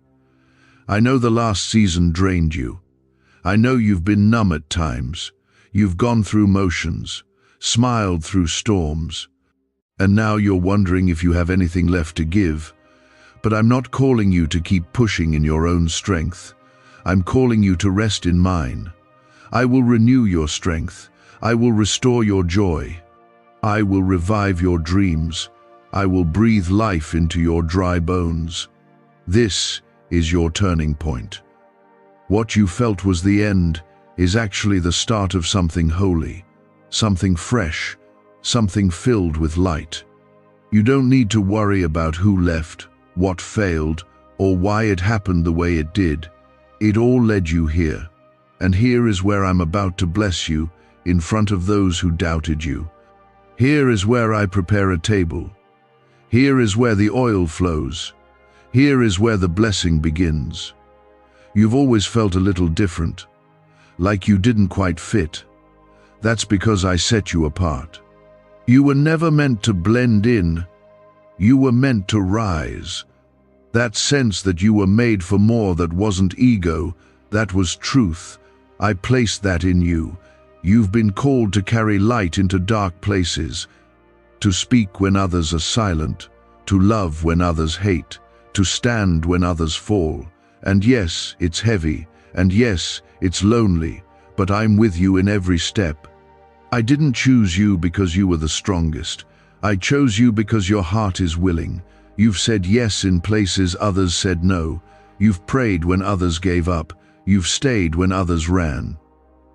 I know the last season drained you. I know you've been numb at times. You've gone through motions, smiled through storms, and now you're wondering if you have anything left to give. But I'm not calling you to keep pushing in your own strength. I'm calling you to rest in mine. I will renew your strength. I will restore your joy. I will revive your dreams. I will breathe life into your dry bones. This is your turning point. What you felt was the end is actually the start of something holy, something fresh, something filled with light. You don't need to worry about who left, what failed, or why it happened the way it did. It all led you here. And here is where I'm about to bless you in front of those who doubted you. Here is where I prepare a table. Here is where the oil flows. Here is where the blessing begins. You've always felt a little different, like you didn't quite fit. That's because I set you apart. You were never meant to blend in. You were meant to rise. That sense that you were made for more, that wasn't ego, that was truth. I placed that in you. You've been called to carry light into dark places, to speak when others are silent, to love when others hate, to stand when others fall. And yes, it's heavy, and yes, it's lonely, but I'm with you in every step. I didn't choose you because you were the strongest. I chose you because your heart is willing. You've said yes in places others said no. You've prayed when others gave up. You've stayed when others ran.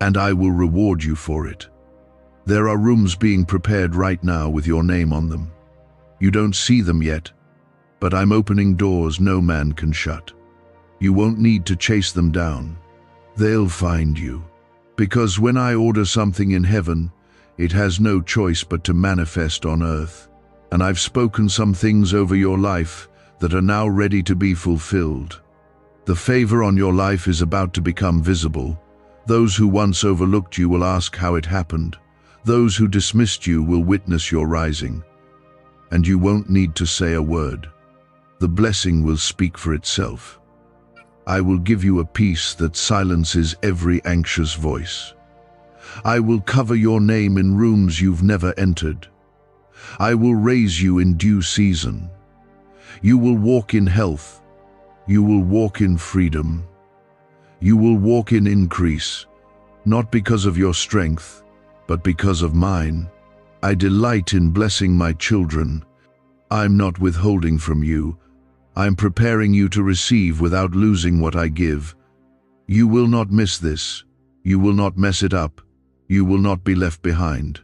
And I will reward you for it. There are rooms being prepared right now with your name on them. You don't see them yet, but I'm opening doors no man can shut. You won't need to chase them down. They'll find you. Because when I order something in heaven, it has no choice but to manifest on earth. And I've spoken some things over your life that are now ready to be fulfilled. The favor on your life is about to become visible. Those who once overlooked you will ask how it happened. Those who dismissed you will witness your rising. And you won't need to say a word. The blessing will speak for itself. I will give you a peace that silences every anxious voice. I will cover your name in rooms you've never entered. I will raise you in due season. You will walk in health. You will walk in freedom. You will walk in increase, not because of your strength, but because of mine. I delight in blessing my children. I'm not withholding from you. I'm preparing you to receive without losing what I give. You will not miss this. You will not mess it up. You will not be left behind.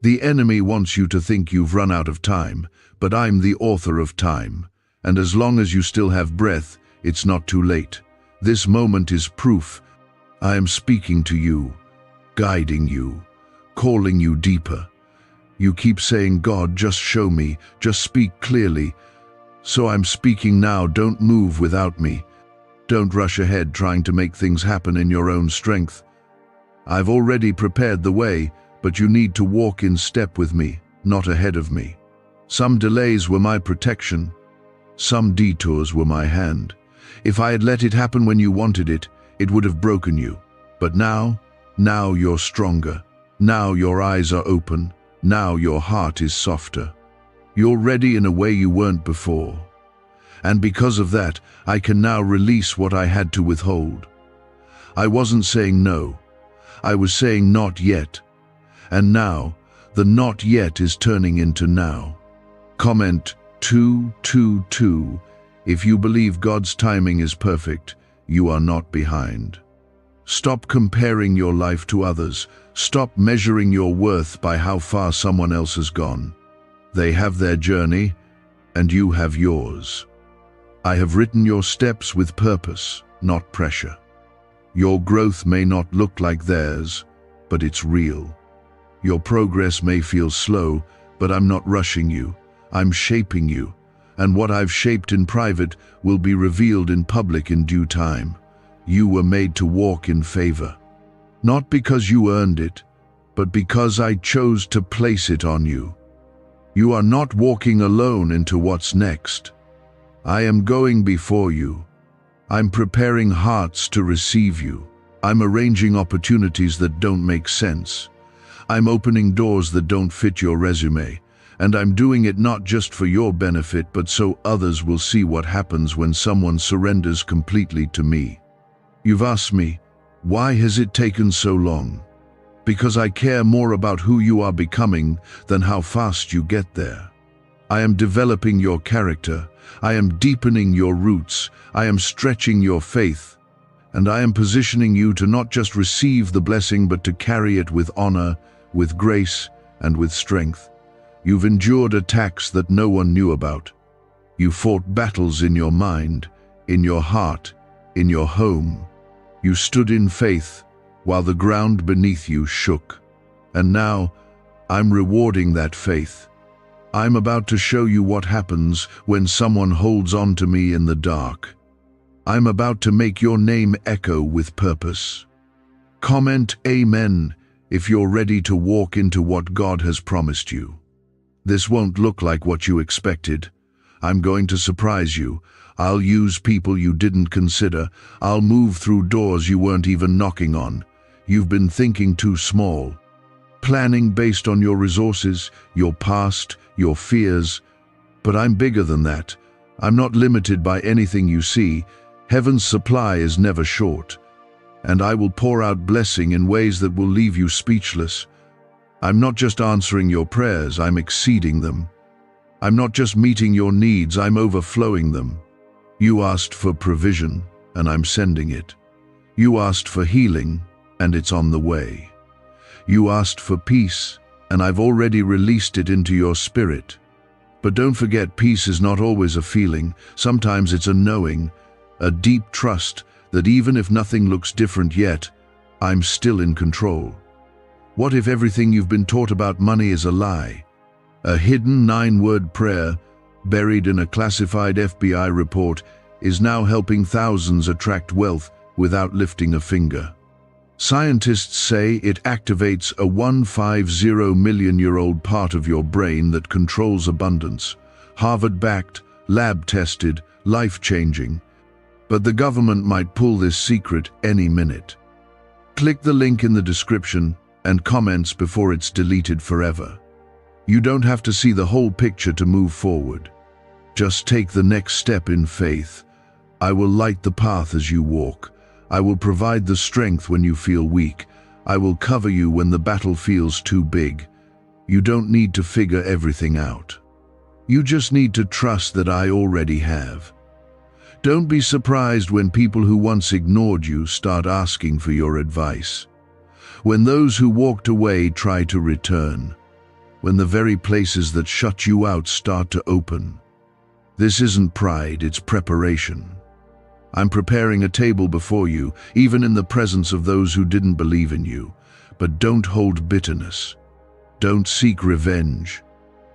The enemy wants you to think you've run out of time, but I'm the author of time. And as long as you still have breath, it's not too late. This moment is proof. I am speaking to you, guiding you, calling you deeper. You keep saying, God, just show me, just speak clearly. So I'm speaking now. Don't move without me. Don't rush ahead trying to make things happen in your own strength. I've already prepared the way, but you need to walk in step with me, not ahead of me. Some delays were my protection. Some detours were my hand. If I had let it happen when you wanted it, it would have broken you. But now you're stronger. Now your eyes are open. Now your heart is softer. You're ready in a way you weren't before. And because of that, I can now release what I had to withhold. I wasn't saying no. I was saying not yet. And now, the not yet is turning into now. Comment 222. If you believe God's timing is perfect, you are not behind. Stop comparing your life to others. Stop measuring your worth by how far someone else has gone. They have their journey, and you have yours. I have written your steps with purpose, not pressure. Your growth may not look like theirs, but it's real. Your progress may feel slow, but I'm not rushing you. I'm shaping you, and what I've shaped in private will be revealed in public in due time. You were made to walk in favor. Not because you earned it, but because I chose to place it on you. You are not walking alone into what's next. I am going before you. I'm preparing hearts to receive you. I'm arranging opportunities that don't make sense. I'm opening doors that don't fit your resume. And I'm doing it not just for your benefit, but so others will see what happens when someone surrenders completely to me. You've asked me, why has it taken so long? Because I care more about who you are becoming than how fast you get there. I am developing your character. I am deepening your roots. I am stretching your faith. And I am positioning you to not just receive the blessing, but to carry it with honor, with grace, and with strength. You've endured attacks that no one knew about. You fought battles in your mind, in your heart, in your home. You stood in faith while the ground beneath you shook. And now, I'm rewarding that faith. I'm about to show you what happens when someone holds on to me in the dark. I'm about to make your name echo with purpose. Comment Amen if you're ready to walk into what God has promised you. This won't look like what you expected. I'm going to surprise you. I'll use people you didn't consider. I'll move through doors you weren't even knocking on. You've been thinking too small. Planning based on your resources, your past, your fears. But I'm bigger than that. I'm not limited by anything you see. Heaven's supply is never short. And I will pour out blessing in ways that will leave you speechless. I'm not just answering your prayers, I'm exceeding them. I'm not just meeting your needs, I'm overflowing them. You asked for provision, and I'm sending it. You asked for healing, and it's on the way. You asked for peace, and I've already released it into your spirit. But don't forget, peace is not always a feeling. Sometimes it's a knowing, a deep trust that even if nothing looks different yet, I'm still in control. What if everything you've been taught about money is a lie? A hidden 9-word prayer, buried in a classified FBI report, is now helping thousands attract wealth without lifting a finger. Scientists say it activates a 150 million-year-old part of your brain that controls abundance. Harvard-backed, lab-tested, life-changing. But the government might pull this secret any minute. Click the link in the description and comments before it's deleted forever. You don't have to see the whole picture to move forward. Just take the next step in faith. I will light the path as you walk. I will provide the strength when you feel weak. I will cover you when the battle feels too big. You don't need to figure everything out. You just need to trust that I already have. Don't be surprised when people who once ignored you start asking for your advice. When those who walked away try to return. When the very places that shut you out start to open. This isn't pride, it's preparation. I'm preparing a table before you, even in the presence of those who didn't believe in you. But don't hold bitterness. Don't seek revenge.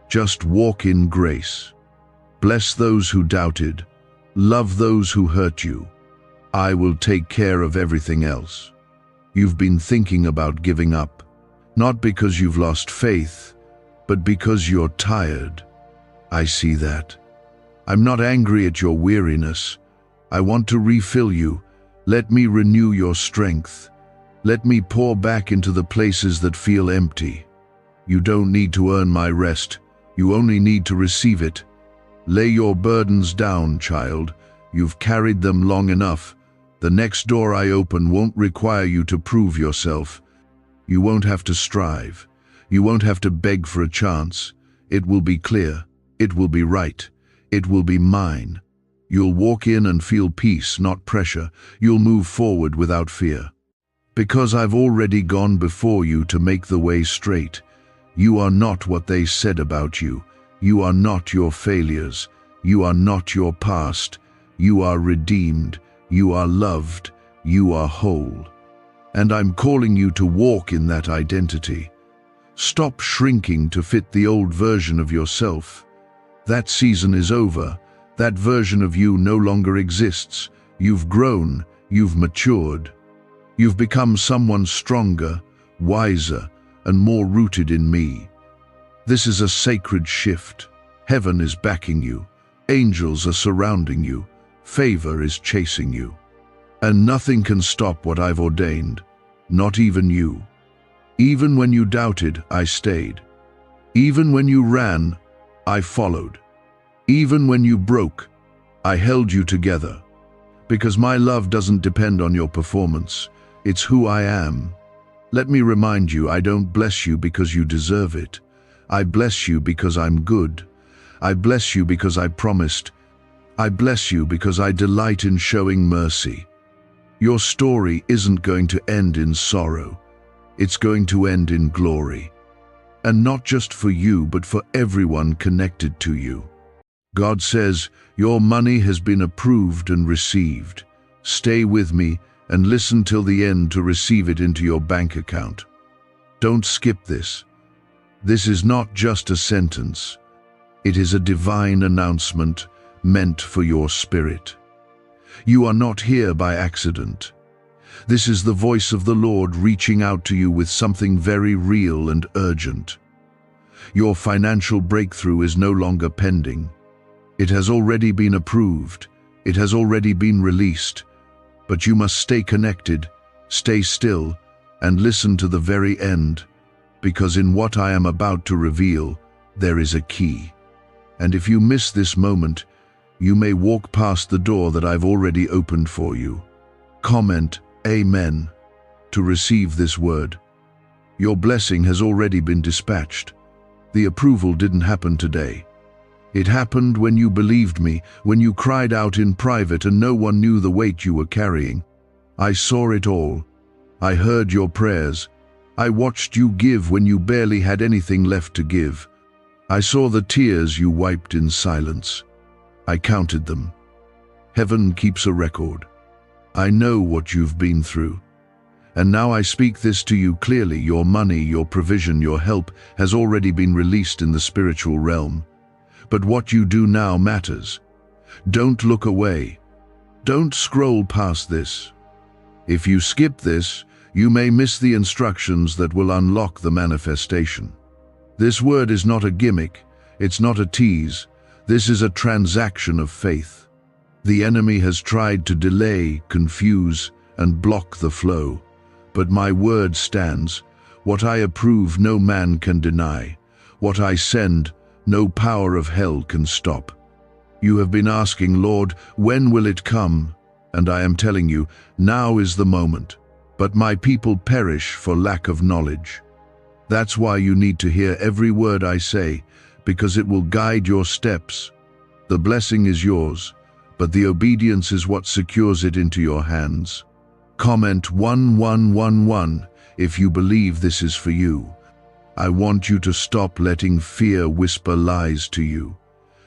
Just walk in grace. Bless those who doubted. Love those who hurt you. I will take care of everything else. You've been thinking about giving up, not because you've lost faith, but because you're tired. I see that. I'm not angry at your weariness. I want to refill you. Let me renew your strength. Let me pour back into the places that feel empty. You don't need to earn my rest. You only need to receive it. Lay your burdens down, child. You've carried them long enough. The next door I open won't require you to prove yourself. You won't have to strive. You won't have to beg for a chance. It will be clear. It will be right. It will be mine. You'll walk in and feel peace, not pressure. You'll move forward without fear. Because I've already gone before you to make the way straight. You are not what they said about you. You are not your failures. You are not your past. You are redeemed. You are loved. You are whole. And I'm calling you to walk in that identity. Stop shrinking to fit the old version of yourself. That season is over. That version of you no longer exists. You've grown. You've matured. You've become someone stronger, wiser, and more rooted in me. This is a sacred shift. Heaven is backing you. Angels are surrounding you. Favor is chasing you. And nothing can stop what I've ordained. Not even you. Even when you doubted, I stayed. Even when you ran, I followed. Even when you broke, I held you together. Because my love doesn't depend on your performance. It's who I am. Let me remind you, I don't bless you because you deserve it. I bless you because I'm good. I bless you because I promised. I bless you because I delight in showing mercy. Your story isn't going to end in sorrow. It's going to end in glory. And not just for you, but for everyone connected to you. God says, your money has been approved and received. Stay with me and listen till the end to receive it into your bank account. Don't skip this. This is not just a sentence. It is a divine announcement meant for your spirit. You are not here by accident. This is the voice of the Lord reaching out to you with something very real and urgent. Your financial breakthrough is no longer pending. It has already been approved. It has already been released. But you must stay connected, stay still, and listen to the very end, because in what I am about to reveal, there is a key. And if you miss this moment, you may walk past the door that I've already opened for you. Comment Amen to receive this word. Your blessing has already been dispatched. The approval didn't happen today. It happened when you believed me, when you cried out in private and no one knew the weight you were carrying. I saw it all. I heard your prayers. I watched you give when you barely had anything left to give. I saw the tears you wiped in silence. I counted them. Heaven keeps a record. I know what you've been through. And now I speak this to you clearly. Your money, your provision, your help has already been released in the spiritual realm. But what you do now matters. Don't look away. Don't scroll past this. If you skip this, you may miss the instructions that will unlock the manifestation. This word is not a gimmick. It's not a tease. This is a transaction of faith. The enemy has tried to delay, confuse, and block the flow. But my word stands. What I approve, no man can deny. What I send, no power of hell can stop. You have been asking, Lord, when will it come? And I am telling you, now is the moment. But my people perish for lack of knowledge. That's why you need to hear every word I say, because it will guide your steps. The blessing is yours, but the obedience is what secures it into your hands. Comment 1111 if you believe this is for you. I want you to stop letting fear whisper lies to you.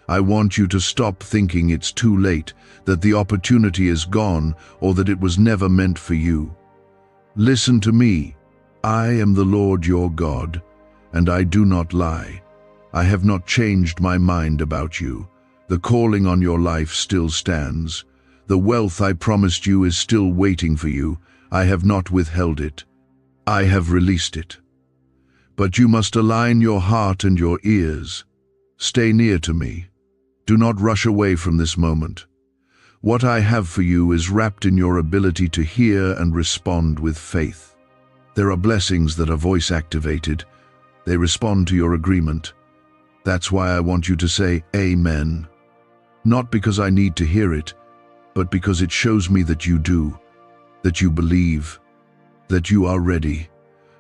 I want you to stop thinking it's too late, that the opportunity is gone, or that it was never meant for you. Listen to me. I am the Lord your God, and I do not lie. I have not changed my mind about you. The calling on your life still stands. The wealth I promised you is still waiting for you. I have not withheld it. I have released it. But you must align your heart and your ears. Stay near to me. Do not rush away from this moment. What I have for you is wrapped in your ability to hear and respond with faith. There are blessings that are voice-activated. They respond to your agreement. That's why I want you to say, Amen. Not because I need to hear it, but because it shows me that you do, that you believe, that you are ready.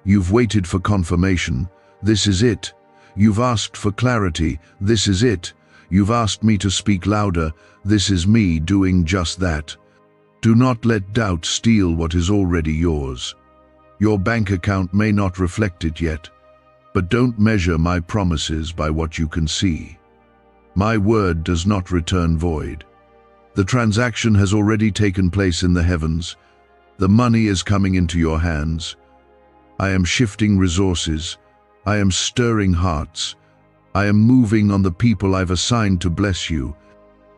You've waited for confirmation. This is it. You've asked for clarity. This is it. You've asked me to speak louder. This is me doing just that. Do not let doubt steal what is already yours. Your bank account may not reflect it yet, but don't measure my promises by what you can see. My word does not return void. The transaction has already taken place in the heavens. The money is coming into your hands. I am shifting resources. I am stirring hearts. I am moving on the people I've assigned to bless you.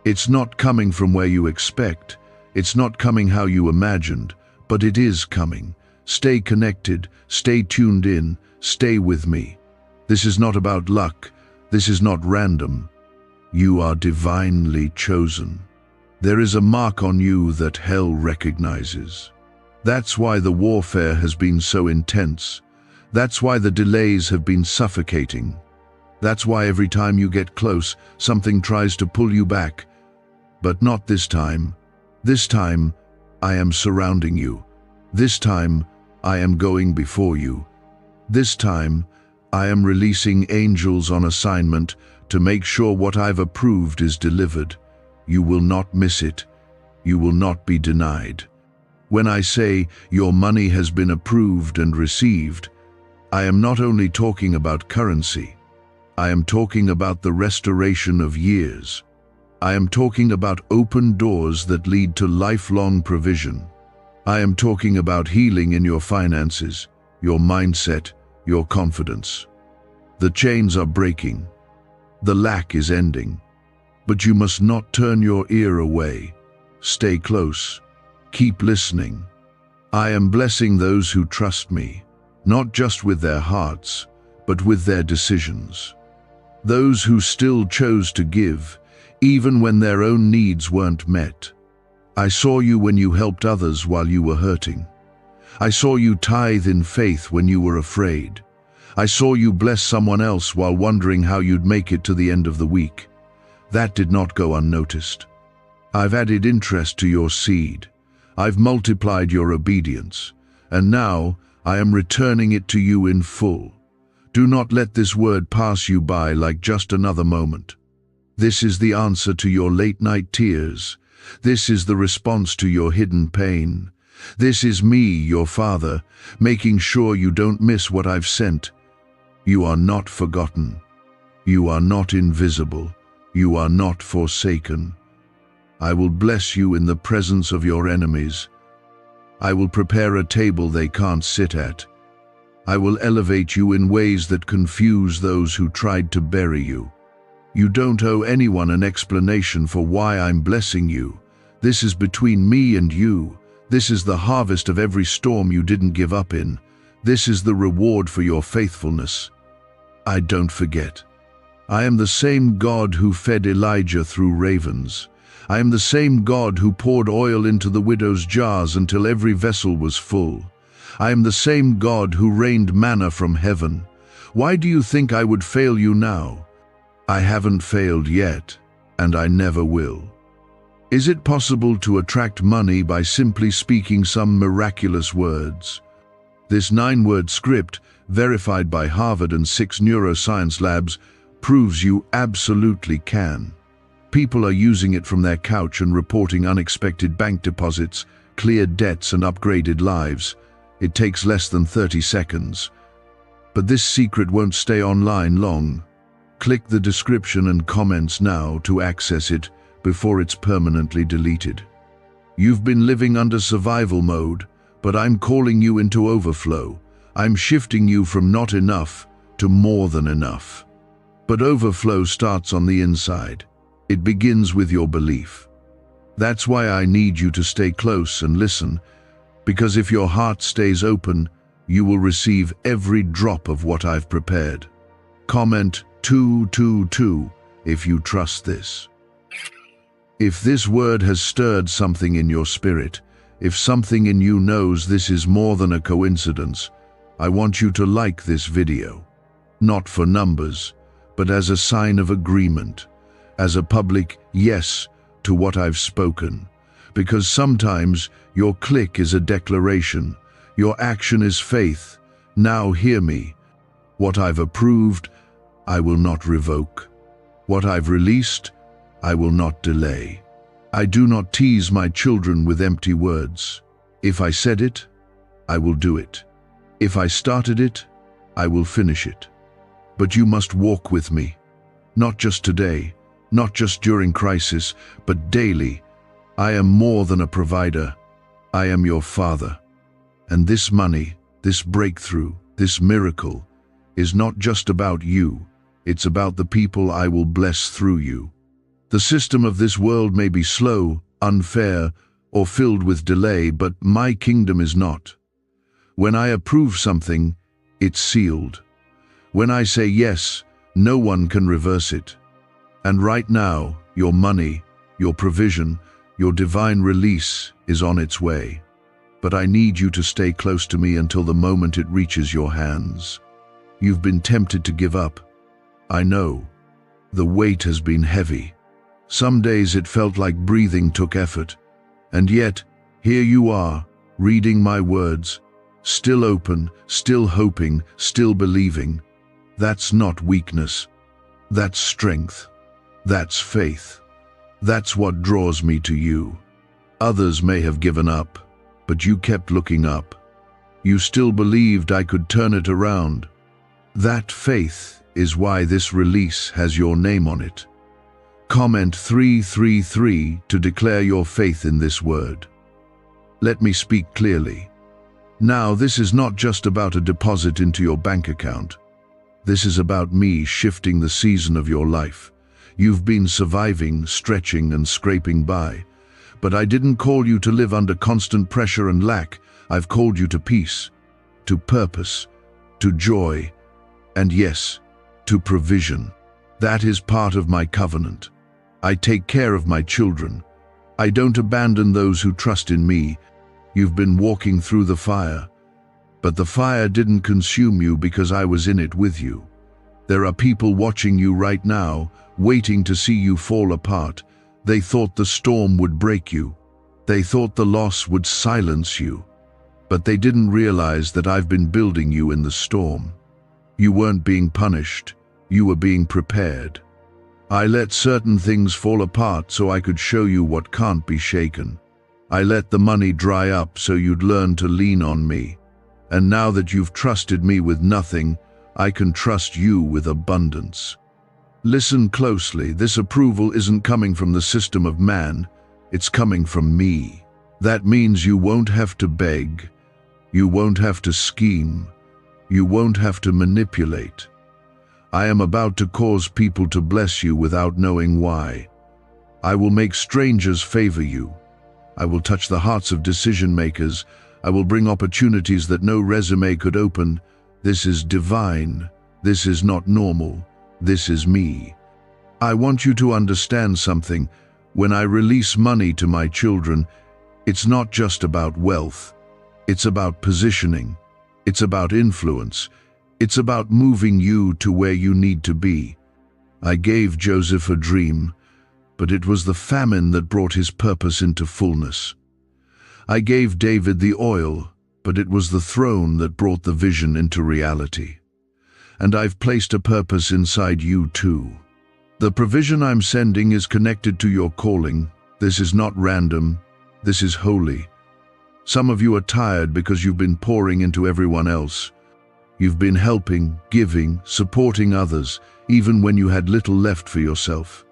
It's not coming from where you expect. It's not coming how you imagined, but it is coming. Stay connected, stay tuned in, stay with me. This is not about luck. This is not random. You are divinely chosen. There is a mark on you that hell recognizes. That's why the warfare has been so intense. That's why the delays have been suffocating. That's why every time you get close, something tries to pull you back. But not this time. This time, I am surrounding you. This time, I am going before you. This time, I am releasing angels on assignment to make sure what I've approved is delivered. You will not miss it. You will not be denied. When I say your money has been approved and received, I am not only talking about currency. I am talking about the restoration of years. I am talking about open doors that lead to lifelong provision. I am talking about healing in your finances, your mindset, your confidence. The chains are breaking. The lack is ending. But you must not turn your ear away. Stay close. Keep listening. I am blessing those who trust me, not just with their hearts, but with their decisions. Those who still chose to give, even when their own needs weren't met. I saw you when you helped others while you were hurting. I saw you tithe in faith when you were afraid. I saw you bless someone else while wondering how you'd make it to the end of the week. That did not go unnoticed. I've added interest to your seed. I've multiplied your obedience, and now I am returning it to you in full. Do not let this word pass you by like just another moment. This is the answer to your late-night tears. This is the response to your hidden pain. This is me, your Father, making sure you don't miss what I've sent. You are not forgotten. You are not invisible. You are not forsaken. I will bless you in the presence of your enemies. I will prepare a table they can't sit at. I will elevate you in ways that confuse those who tried to bury you. You don't owe anyone an explanation for why I'm blessing you. This is between me and you. This is the harvest of every storm you didn't give up in. This is the reward for your faithfulness. I don't forget. I am the same God who fed Elijah through ravens. I am the same God who poured oil into the widow's jars until every vessel was full. I am the same God who rained manna from heaven. Why do you think I would fail you now? I haven't failed yet, and I never will. Is it possible to attract money by simply speaking some miraculous words? This 9-word script, verified by Harvard and 6 neuroscience labs, proves you absolutely can. People are using it from their couch and reporting unexpected bank deposits, cleared debts, and upgraded lives. It takes less than 30 seconds. But this secret won't stay online long. Click the description and comments now to access it before it's permanently deleted. You've been living under survival mode, but I'm calling you into overflow. I'm shifting you from not enough to more than enough. But overflow starts on the inside. It begins with your belief. That's why I need you to stay close and listen, because if your heart stays open, you will receive every drop of what I've prepared. Comment 222 if you trust this. If this word has stirred something in your spirit, if something in you knows this is more than a coincidence, I want you to like this video. Not for numbers, but as a sign of agreement, as a public yes to what I've spoken. Because sometimes your click is a declaration, your action is faith. Now hear me. What I've approved, I will not revoke. What I've released, I will not delay. I do not tease my children with empty words. If I said it, I will do it. If I started it, I will finish it. But you must walk with me, not just today, not just during crisis, but daily. I am more than a provider. I am your Father. And this money, this breakthrough, this miracle is not just about you. It's about the people I will bless through you. The system of this world may be slow, unfair, or filled with delay, but my kingdom is not. When I approve something, it's sealed. When I say yes, no one can reverse it. And right now, your money, your provision, your divine release is on its way. But I need you to stay close to me until the moment it reaches your hands. You've been tempted to give up. I know. The weight has been heavy. Some days it felt like breathing took effort. And yet, here you are, reading my words, still open, still hoping, still believing. That's not weakness. That's strength. That's faith. That's what draws me to you. Others may have given up, but you kept looking up. You still believed I could turn it around. That faith is why this release has your name on it. Comment 333 to declare your faith in this word. Let me speak clearly. Now, this is not just about a deposit into your bank account. This is about me shifting the season of your life. You've been surviving, stretching, and scraping by. But I didn't call you to live under constant pressure and lack. I've called you to peace, to purpose, to joy, and yes, to provision. That is part of my covenant. I take care of my children. I don't abandon those who trust in me. You've been walking through the fire, but the fire didn't consume you because I was in it with you. There are people watching you right now, waiting to see you fall apart. They thought the storm would break you. They thought the loss would silence you. But they didn't realize that I've been building you in the storm. You weren't being punished. You were being prepared. I let certain things fall apart so I could show you what can't be shaken. I let the money dry up so you'd learn to lean on me. And now that you've trusted me with nothing, I can trust you with abundance. Listen closely. This approval isn't coming from the system of man. It's coming from me. That means you won't have to beg. You won't have to scheme. You won't have to manipulate. I am about to cause people to bless you without knowing why. I will make strangers favor you. I will touch the hearts of decision makers. I will bring opportunities that no resume could open. This is divine. This is not normal. This is me. I want you to understand something. When I release money to my children, it's not just about wealth. It's about positioning. It's about influence. It's about moving you to where you need to be. I gave Joseph a dream, but it was the famine that brought his purpose into fullness. I gave David the oil, but it was the throne that brought the vision into reality. And I've placed a purpose inside you too. The provision I'm sending is connected to your calling. This is not random. This is holy. Some of you are tired because you've been pouring into everyone else. You've been helping, giving, supporting others, even when you had little left for yourself.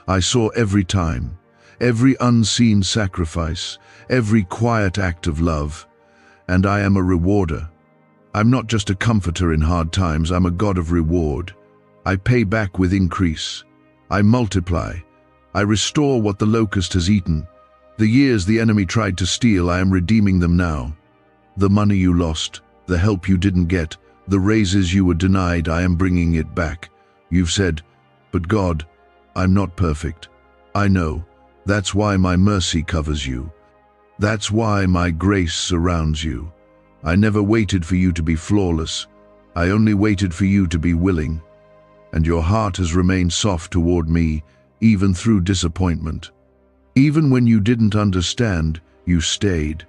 I saw every time, every unseen sacrifice, every quiet act of love, and I am a rewarder. I'm not just a comforter in hard times, I'm a God of reward. I pay back with increase. I multiply. I restore what the locust has eaten. The years the enemy tried to steal, I am redeeming them now. The money you lost, the help you didn't get, the raises you were denied, I am bringing it back. You've said, "But God, I'm not perfect." I know. That's why my mercy covers you. That's why my grace surrounds you. I never waited for you to be flawless. I only waited for you to be willing. And your heart has remained soft toward me, even through disappointment. Even when you didn't understand, you stayed.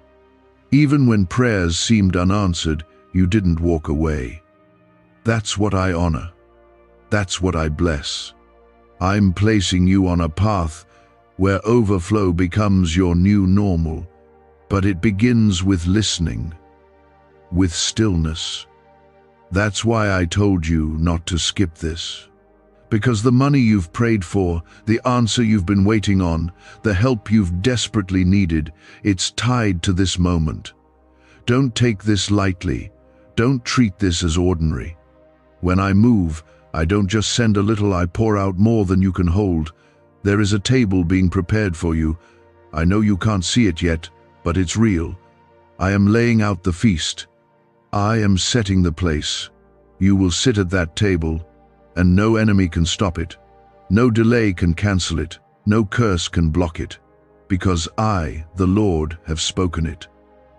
Even when prayers seemed unanswered, you didn't walk away. That's what I honor. That's what I bless. I'm placing you on a path where overflow becomes your new normal, but it begins with listening, with stillness. That's why I told you not to skip this. Because the money you've prayed for, the answer you've been waiting on, the help you've desperately needed, it's tied to this moment. Don't take this lightly. Don't treat this as ordinary. When I move, I don't just send a little, I pour out more than you can hold. There is a table being prepared for you. I know you can't see it yet, but it's real. I am laying out the feast. I am setting the place. You will sit at that table, and no enemy can stop it. No delay can cancel it. No curse can block it. Because I, the Lord, have spoken it.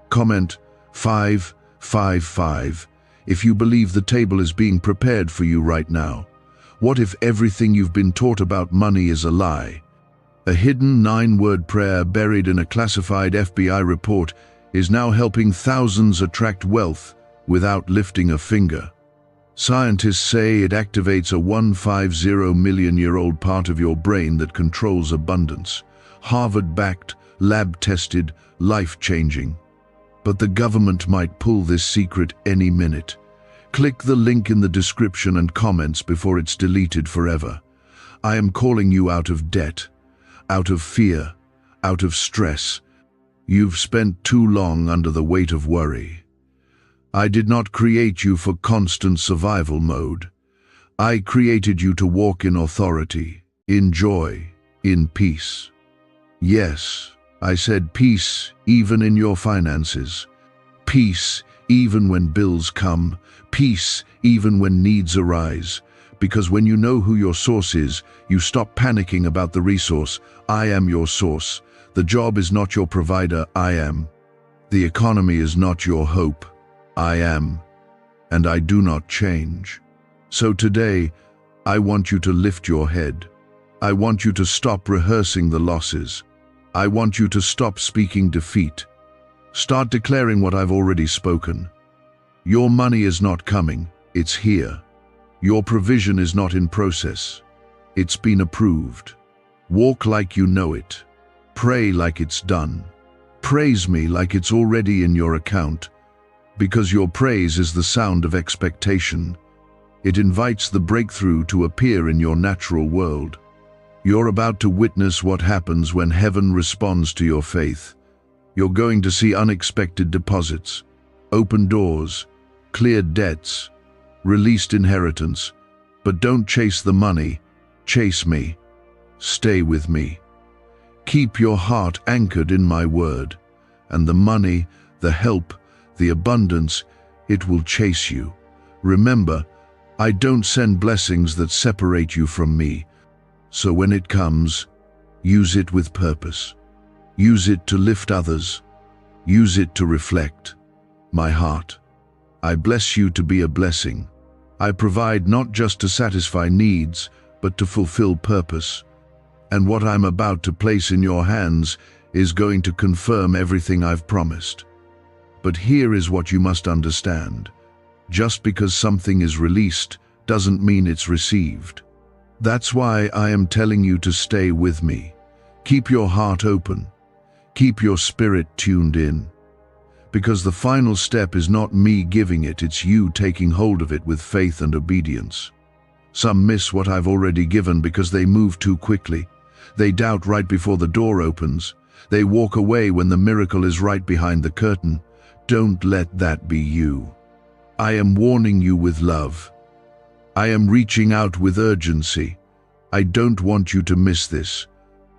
Comment 555 if you believe the table is being prepared for you right now. What if everything you've been taught about money is a lie? A hidden 9-word prayer buried in a classified FBI report is now helping thousands attract wealth without lifting a finger. Scientists say it activates a 150-million-year-old part of your brain that controls abundance. Harvard-backed, lab-tested, life-changing. But the government might pull this secret any minute. Click the link in the description and comments before it's deleted forever. I am calling you out of debt, out of fear, out of stress. You've spent too long under the weight of worry. I did not create you for constant survival mode. I created you to walk in authority, in joy, in peace. Yes, I said peace even in your finances. Peace even when bills come. Peace even when needs arise. Because when you know who your source is, you stop panicking about the resource. I am your source. The job is not your provider. I am. The economy is not your hope. I am, and I do not change. So today, I want you to lift your head. I want you to stop rehearsing the losses. I want you to stop speaking defeat. Start declaring what I've already spoken. Your money is not coming, it's here. Your provision is not in process. It's been approved. Walk like you know it. Pray like it's done. Praise me like it's already in your account. Because your praise is the sound of expectation. It invites the breakthrough to appear in your natural world. You're about to witness what happens when heaven responds to your faith. You're going to see unexpected deposits, open doors, cleared debts, released inheritance. But don't chase the money, chase me. Stay with me. Keep your heart anchored in my word, and the money, the help, the abundance, it will chase you. Remember, I don't send blessings that separate you from me. So when it comes, use it with purpose. Use it to lift others. Use it to reflect my heart. I bless you to be a blessing. I provide not just to satisfy needs, but to fulfill purpose. And what I'm about to place in your hands is going to confirm everything I've promised. But here is what you must understand. Just because something is released doesn't mean it's received. That's why I am telling you to stay with me. Keep your heart open. Keep your spirit tuned in. Because the final step is not me giving it, it's you taking hold of it with faith and obedience. Some miss what I've already given because they move too quickly. They doubt right before the door opens. They walk away when the miracle is right behind the curtain. Don't let that be you. I am warning you with love. I am reaching out with urgency. I don't want you to miss this.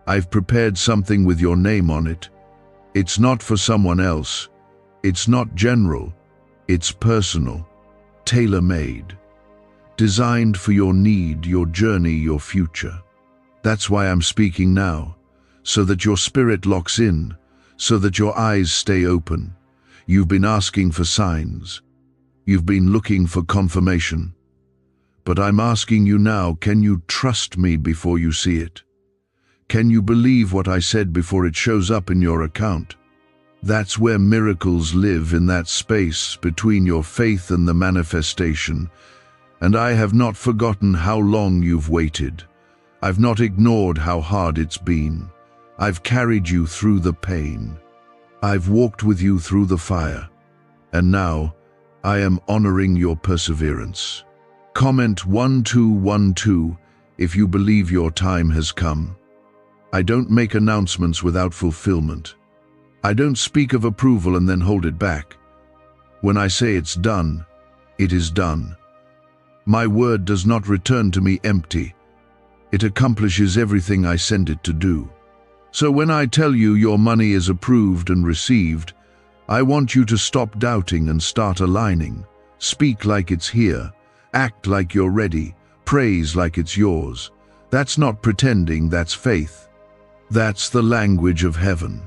I've prepared something with your name on it. It's not for someone else. It's not general. It's personal, tailor-made, designed for your need, your journey, your future. That's why I'm speaking now, so that your spirit locks in, so that your eyes stay open. You've been asking for signs. You've been looking for confirmation. But I'm asking you now, can you trust me before you see it? Can you believe what I said before it shows up in your account? That's where miracles live, in that space between your faith and the manifestation. And I have not forgotten how long you've waited. I've not ignored how hard it's been. I've carried you through the pain. I've walked with you through the fire. And now, I am honoring your perseverance. Comment 1212 if you believe your time has come. I don't make announcements without fulfillment. I don't speak of approval and then hold it back. When I say it's done, it is done. My word does not return to me empty. It accomplishes everything I send it to do. So when I tell you your money is approved and received, I want you to stop doubting and start aligning. Speak like it's here. Act like you're ready. Praise like it's yours. That's not pretending, that's faith. That's the language of heaven.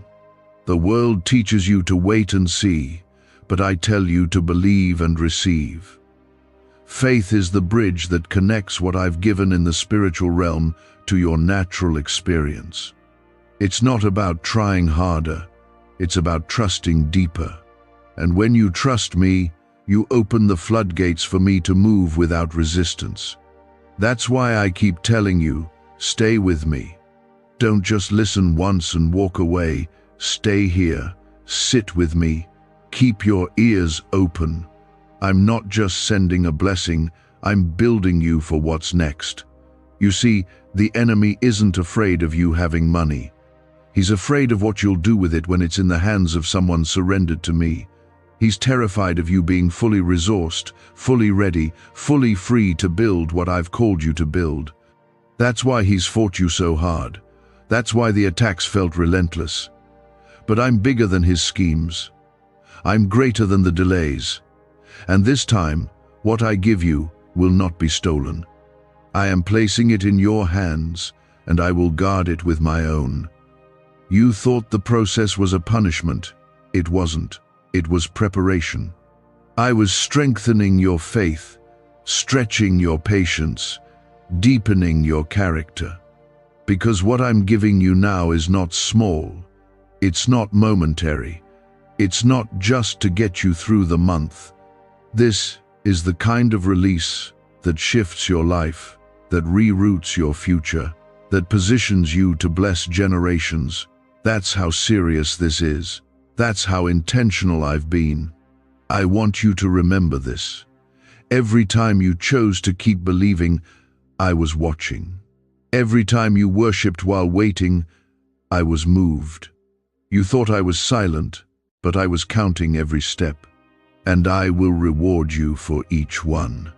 The world teaches you to wait and see, but I tell you to believe and receive. Faith is the bridge that connects what I've given in the spiritual realm to your natural experience. It's not about trying harder, it's about trusting deeper. And when you trust me, you open the floodgates for me to move without resistance. That's why I keep telling you, stay with me. Don't just listen once and walk away. Stay here, sit with me, keep your ears open. I'm not just sending a blessing, I'm building you for what's next. You see, the enemy isn't afraid of you having money. He's afraid of what you'll do with it when it's in the hands of someone surrendered to me. He's terrified of you being fully resourced, fully ready, fully free to build what I've called you to build. That's why he's fought you so hard. That's why the attacks felt relentless. But I'm bigger than his schemes. I'm greater than the delays. And this time, what I give you will not be stolen. I am placing it in your hands, and I will guard it with my own. You thought the process was a punishment. It wasn't. It was preparation. I was strengthening your faith, stretching your patience, deepening your character. Because what I'm giving you now is not small. It's not momentary. It's not just to get you through the month. This is the kind of release that shifts your life, that reroutes your future, that positions you to bless generations. That's how serious this is. That's how intentional I've been. I want you to remember this. Every time you chose to keep believing, I was watching. Every time you worshipped while waiting, I was moved. You thought I was silent, but I was counting every step. And I will reward you for each one.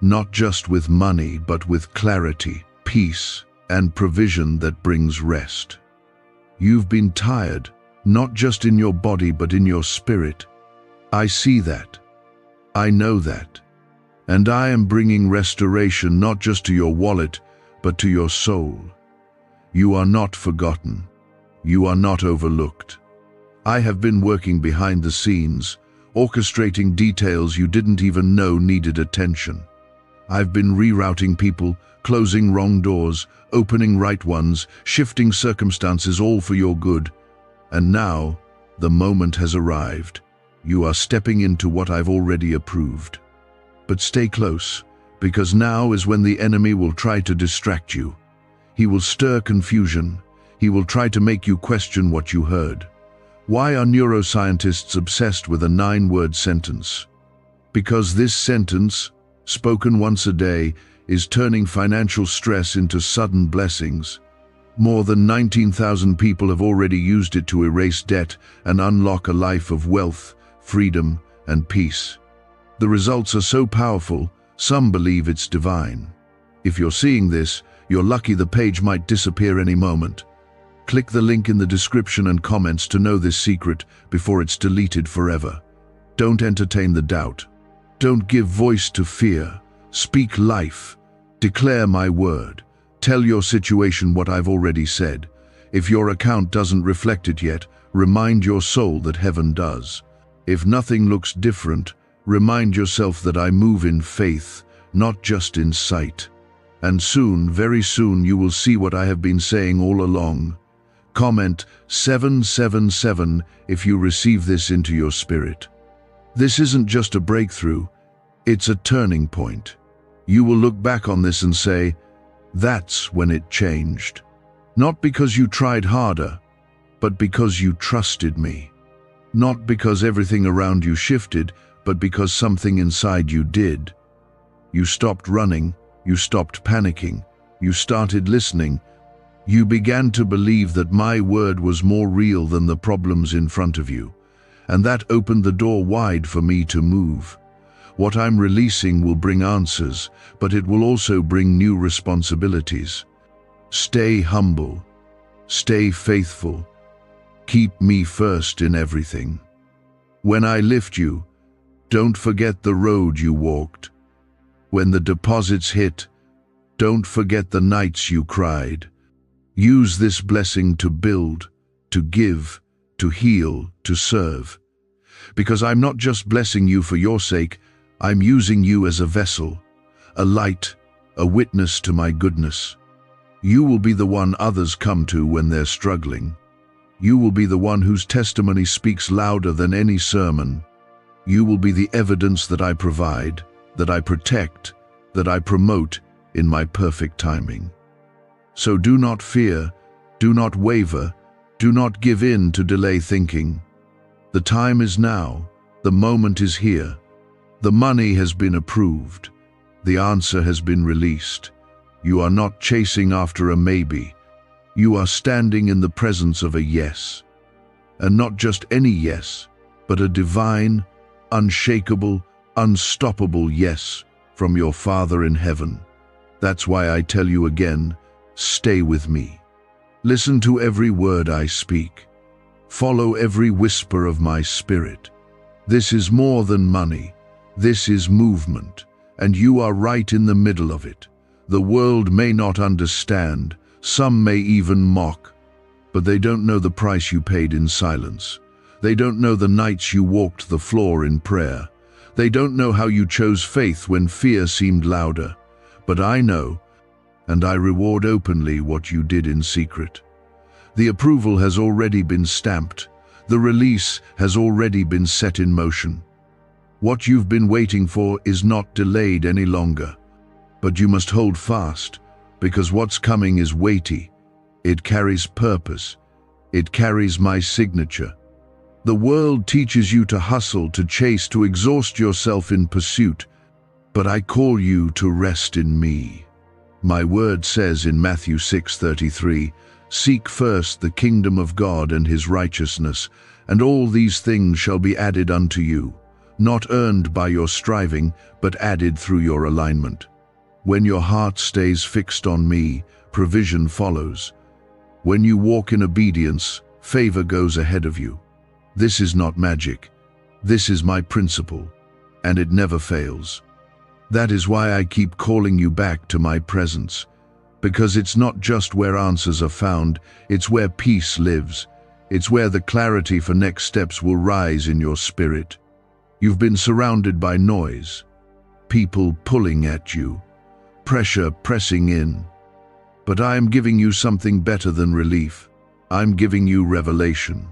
Not just with money, but with clarity, peace, and provision that brings rest. You've been tired, not just in your body, but in your spirit. I see that. I know that. And I am bringing restoration not just to your wallet, but to your soul. You are not forgotten. You are not overlooked. I have been working behind the scenes, orchestrating details you didn't even know needed attention. I've been rerouting people, closing wrong doors, opening right ones, shifting circumstances, all for your good. And now, the moment has arrived. You are stepping into what I've already approved. But stay close, because now is when the enemy will try to distract you. He will stir confusion. He will try to make you question what you heard. Why are neuroscientists obsessed with a 9-word sentence? Because this sentence, spoken once a day, is turning financial stress into sudden blessings. More than 19,000 people have already used it to erase debt and unlock a life of wealth, freedom, and peace. The results are so powerful, some believe it's divine. If you're seeing this, you're lucky. The page might disappear any moment. Click the link in the description and comments to know this secret before it's deleted forever. Don't entertain the doubt. Don't give voice to fear. Speak life. Declare my word. Tell your situation what I've already said. If your account doesn't reflect it yet, remind your soul that heaven does. If nothing looks different, remind yourself that I move in faith, not just in sight. And soon, very soon, you will see what I have been saying all along. Comment 777 if you receive this into your spirit. This isn't just a breakthrough, it's a turning point. You will look back on this and say, that's when it changed. Not because you tried harder, but because you trusted me. Not because everything around you shifted, but because something inside you did. You stopped running, you stopped panicking, you started listening. You began to believe that my word was more real than the problems in front of you. And that opened the door wide for me to move. What I'm releasing will bring answers, but it will also bring new responsibilities. Stay humble. Stay faithful. Keep me first in everything. When I lift you, don't forget the road you walked. When the deposits hit, don't forget the nights you cried. Use this blessing to build, to give, to heal, to serve. Because I'm not just blessing you for your sake, I'm using you as a vessel, a light, a witness to my goodness. You will be the one others come to when they're struggling. You will be the one whose testimony speaks louder than any sermon. You will be the evidence that I provide, that I protect, that I promote in my perfect timing. So do not fear, do not waver, do not give in to delay thinking. The time is now, the moment is here. The money has been approved. The answer has been released. You are not chasing after a maybe. You are standing in the presence of a yes. And not just any yes, but a divine, unshakable, unstoppable yes from your Father in heaven. That's why I tell you again, stay with me. Listen to every word I speak. Follow every whisper of my spirit. This is more than money. This is movement, and you are right in the middle of it. The world may not understand, some may even mock, but they don't know the price you paid in silence. They don't know the nights you walked the floor in prayer. They don't know how you chose faith when fear seemed louder. But I know, and I reward openly what you did in secret. The approval has already been stamped. The release has already been set in motion. What you've been waiting for is not delayed any longer. But you must hold fast, because what's coming is weighty. It carries purpose. It carries my signature. The world teaches you to hustle, to chase, to exhaust yourself in pursuit. But I call you to rest in me. My word says in Matthew 6:33, "Seek first the kingdom of God and his righteousness, and all these things shall be added unto you, not earned by your striving, but added through your alignment." When your heart stays fixed on me, provision follows. When you walk in obedience, favor goes ahead of you. This is not magic. This is my principle, and it never fails. That is why I keep calling you back to my presence, because it's not just where answers are found, it's where peace lives. It's where the clarity for next steps will rise in your spirit. You've been surrounded by noise, people pulling at you, pressure pressing in. But I am giving you something better than relief. I'm giving you revelation.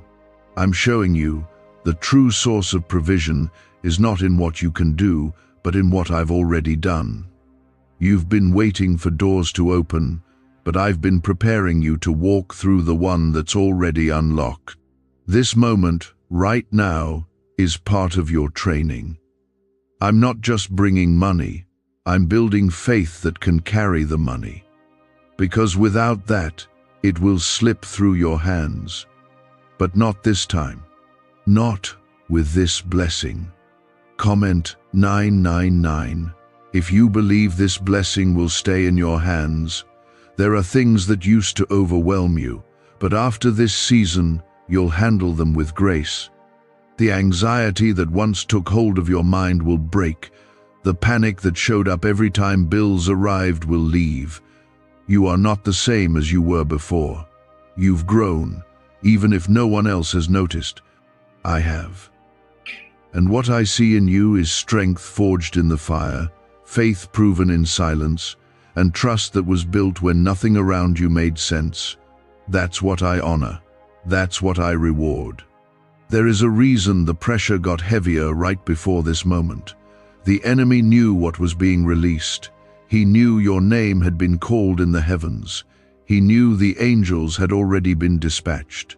I'm showing you the true source of provision is not in what you can do, but in what I've already done. You've been waiting for doors to open, but I've been preparing you to walk through the one that's already unlocked. This moment, right now, is part of your training. I'm not just bringing money, I'm building faith that can carry the money. Because without that, it will slip through your hands. But not this time. Not with this blessing. Comment 999. If you believe this blessing will stay in your hands. There are things that used to overwhelm you, but after this season, you'll handle them with grace. The anxiety that once took hold of your mind will break. The panic that showed up every time bills arrived will leave. You are not the same as you were before. You've grown, even if no one else has noticed. I have. And what I see in you is strength forged in the fire, faith proven in silence, and trust that was built when nothing around you made sense. That's what I honor. That's what I reward. There is a reason the pressure got heavier right before this moment. The enemy knew what was being released. He knew your name had been called in the heavens. He knew the angels had already been dispatched.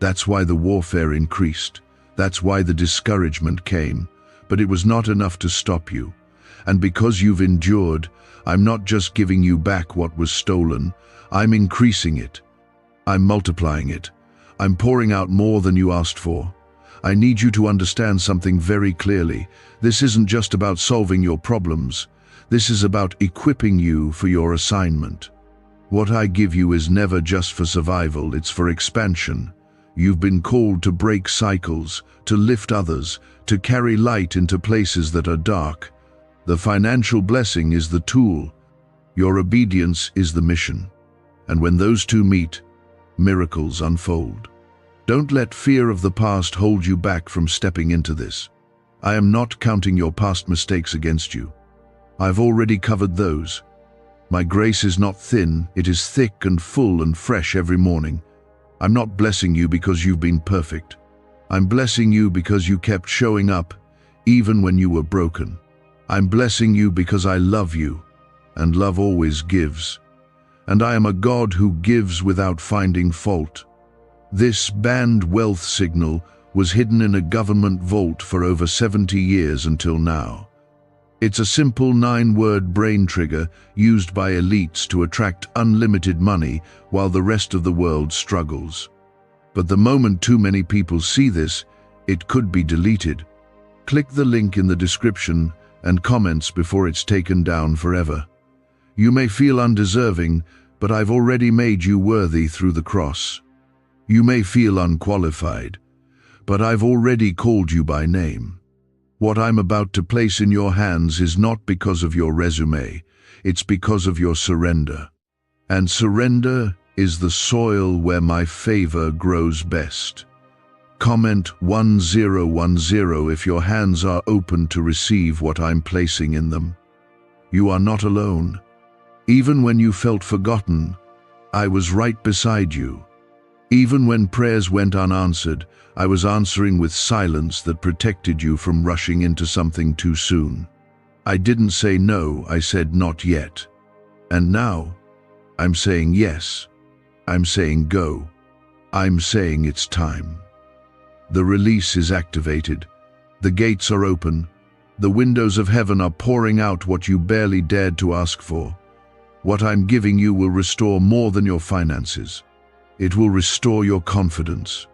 That's why the warfare increased. That's why the discouragement came. But it was not enough to stop you. And because you've endured, I'm not just giving you back what was stolen. I'm increasing it. I'm multiplying it. I'm pouring out more than you asked for. I need you to understand something very clearly. This isn't just about solving your problems. This is about equipping you for your assignment. What I give you is never just for survival, it's for expansion. You've been called to break cycles, to lift others, to carry light into places that are dark. The financial blessing is the tool. Your obedience is the mission. And when those two meet, miracles unfold. Don't let fear of the past hold you back from stepping into this. I am not counting your past mistakes against you. I've already covered those. My grace is not thin, it is thick and full and fresh every morning. I'm not blessing you because you've been perfect. I'm blessing you because you kept showing up, even when you were broken. I'm blessing you because I love you, and love always gives. And I am a God who gives without finding fault. This banned wealth signal was hidden in a government vault for over 70 years until now. It's a simple 9-word brain trigger used by elites to attract unlimited money while the rest of the world struggles. But the moment too many people see this, it could be deleted. Click the link in the description and comments before it's taken down forever. You may feel undeserving, but I've already made you worthy through the cross. You may feel unqualified, but I've already called you by name. What I'm about to place in your hands is not because of your resume, it's because of your surrender. And surrender is the soil where my favor grows best. Comment 1010 if your hands are open to receive what I'm placing in them. You are not alone. Even when you felt forgotten, I was right beside you. Even when prayers went unanswered, I was answering with silence that protected you from rushing into something too soon. I didn't say no, I said not yet. And now, I'm saying yes. I'm saying go. I'm saying it's time. The release is activated. The gates are open. The windows of heaven are pouring out what you barely dared to ask for. What I'm giving you will restore more than your finances. It will restore your confidence.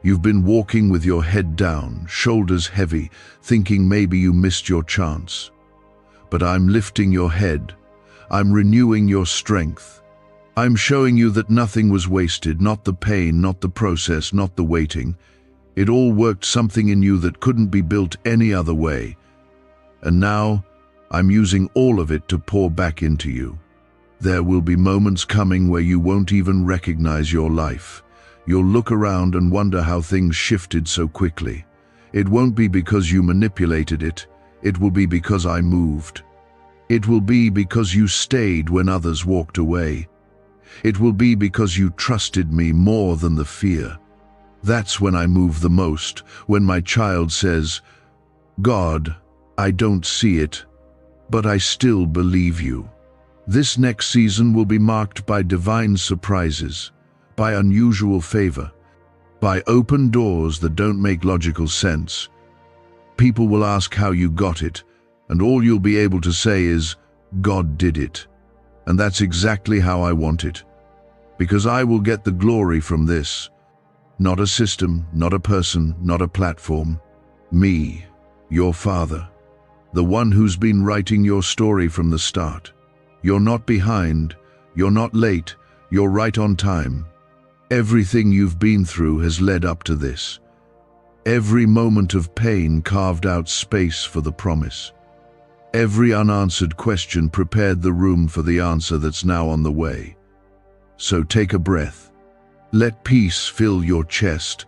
You've been walking with your head down, shoulders heavy, thinking maybe you missed your chance. But I'm lifting your head. I'm renewing your strength. I'm showing you that nothing was wasted, not the pain, not the process, not the waiting. It all worked something in you that couldn't be built any other way. And now, I'm using all of it to pour back into you. There will be moments coming where you won't even recognize your life. You'll look around and wonder how things shifted so quickly. It won't be because you manipulated it. It will be because I moved. It will be because you stayed when others walked away. It will be because you trusted me more than the fear. That's when I move the most, when my child says, "God, I don't see it, but I still believe you." This next season will be marked by divine surprises, by unusual favor, by open doors that don't make logical sense. People will ask how you got it, and all you'll be able to say is, God did it. And that's exactly how I want it. Because I will get the glory from this. Not a system, not a person, not a platform. Me, your father. The one who's been writing your story from the start. You're not behind, you're not late, you're right on time. Everything you've been through has led up to this. Every moment of pain carved out space for the promise. Every unanswered question prepared the room for the answer that's now on the way. So take a breath. Let peace fill your chest.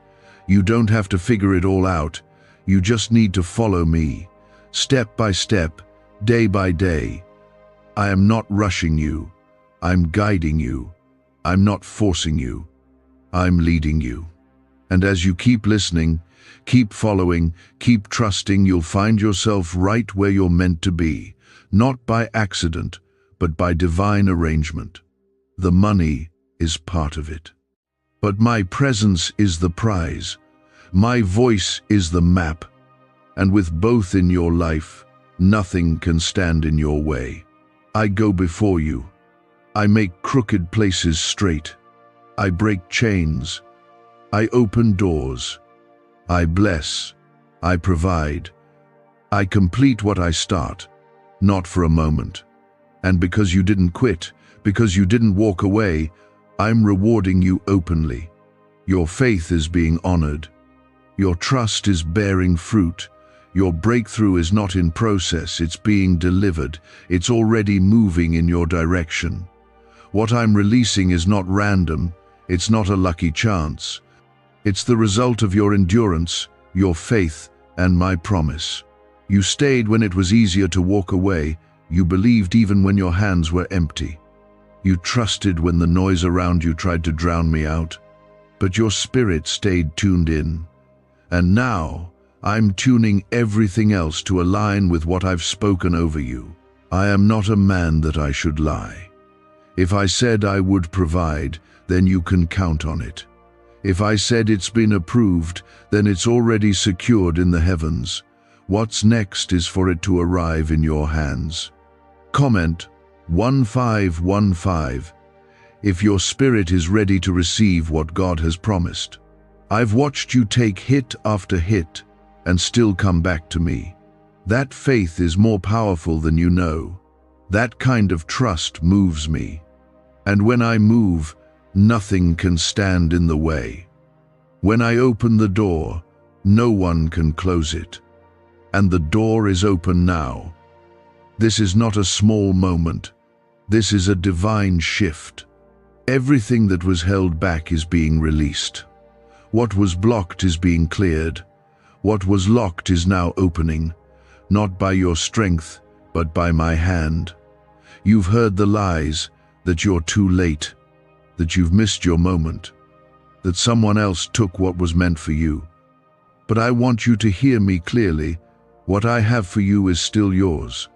You don't have to figure it all out. You just need to follow me, step by step, day by day. I am not rushing you. I'm guiding you. I'm not forcing you. I'm leading you. And as you keep listening, keep following, keep trusting, you'll find yourself right where you're meant to be, not by accident, but by divine arrangement. The money is part of it. But my presence is the prize. My voice is the map. And with both in your life, nothing can stand in your way. I go before you. I make crooked places straight. I break chains. I open doors. I bless. I provide. I complete what I start, not for a moment. And because you didn't quit, because you didn't walk away, I'm rewarding you openly. Your faith is being honored. Your trust is bearing fruit. Your breakthrough is not in process, it's being delivered. It's already moving in your direction. What I'm releasing is not random. It's not a lucky chance. It's the result of your endurance, your faith, and my promise. You stayed when it was easier to walk away. You believed even when your hands were empty. You trusted when the noise around you tried to drown me out. But your spirit stayed tuned in. And now, I'm tuning everything else to align with what I've spoken over you. I am not a man that I should lie. If I said I would provide, then you can count on it. If I said it's been approved, then it's already secured in the heavens. What's next is for it to arrive in your hands. Comment 1515 if your spirit is ready to receive what God has promised. I've watched you take hit after hit and still come back to me. That faith is more powerful than you know. That kind of trust moves me. And when I move, nothing can stand in the way. When I open the door, no one can close it. And the door is open now. This is not a small moment. This is a divine shift. Everything that was held back is being released. What was blocked is being cleared. What was locked is now opening, not by your strength, but by my hand. You've heard the lies, that you're too late, that you've missed your moment, that someone else took what was meant for you. But I want you to hear me clearly. What I have for you is still yours.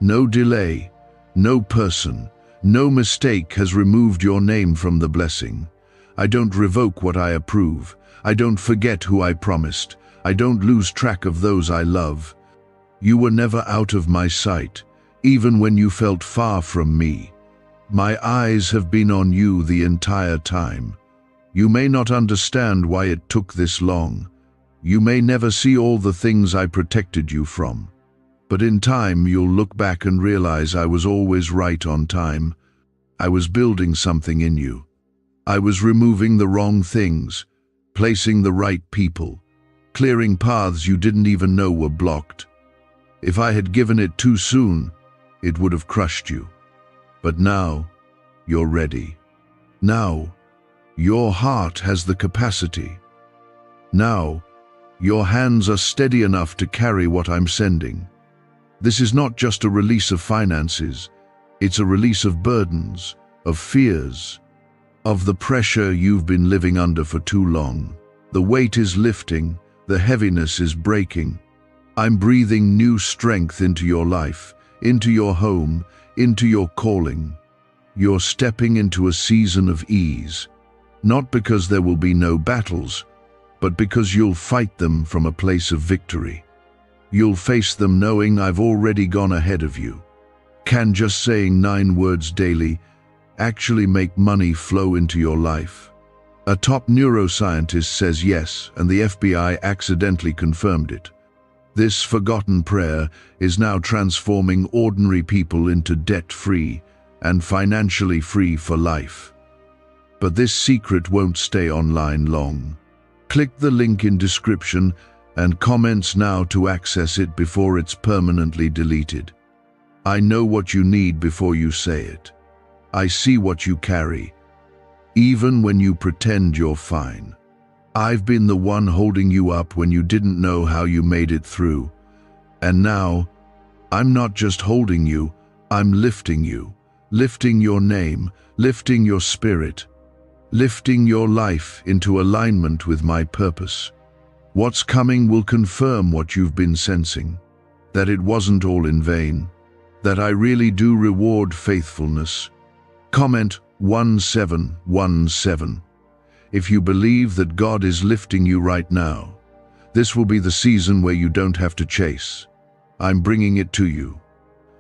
No delay, no person, no mistake has removed your name from the blessing. I don't revoke what I approve. I don't forget who I promised. I don't lose track of those I love. You were never out of my sight, even when you felt far from me. My eyes have been on you the entire time. You may not understand why it took this long. You may never see all the things I protected you from. But in time you'll look back and realize I was always right on time. I was building something in you. I was removing the wrong things, placing the right people, clearing paths you didn't even know were blocked. If I had given it too soon, it would have crushed you. But now, you're ready. Now, your heart has the capacity. Now, your hands are steady enough to carry what I'm sending. This is not just a release of finances. It's a release of burdens, of fears, of the pressure you've been living under for too long. The weight is lifting, the heaviness is breaking. I'm breathing new strength into your life, into your home, into your calling. You're stepping into a season of ease, not because there will be no battles, but because you'll fight them from a place of victory. You'll face them knowing I've already gone ahead of you. Can just saying 9 words daily actually make money flow into your life? A top neuroscientist says yes, and the FBI accidentally confirmed it. This forgotten prayer is now transforming ordinary people into debt-free and financially free for life. But this secret won't stay online long. Click the link in description and comments now to access it before it's permanently deleted. I know what you need before you say it. I see what you carry, even when you pretend you're fine. I've been the one holding you up when you didn't know how you made it through. And now, I'm not just holding you, I'm lifting you. Lifting your name, lifting your spirit, lifting your life into alignment with my purpose. What's coming will confirm what you've been sensing, that it wasn't all in vain, that I really do reward faithfulness. Comment 1717. If you believe that God is lifting you right now, this will be the season where you don't have to chase. I'm bringing it to you.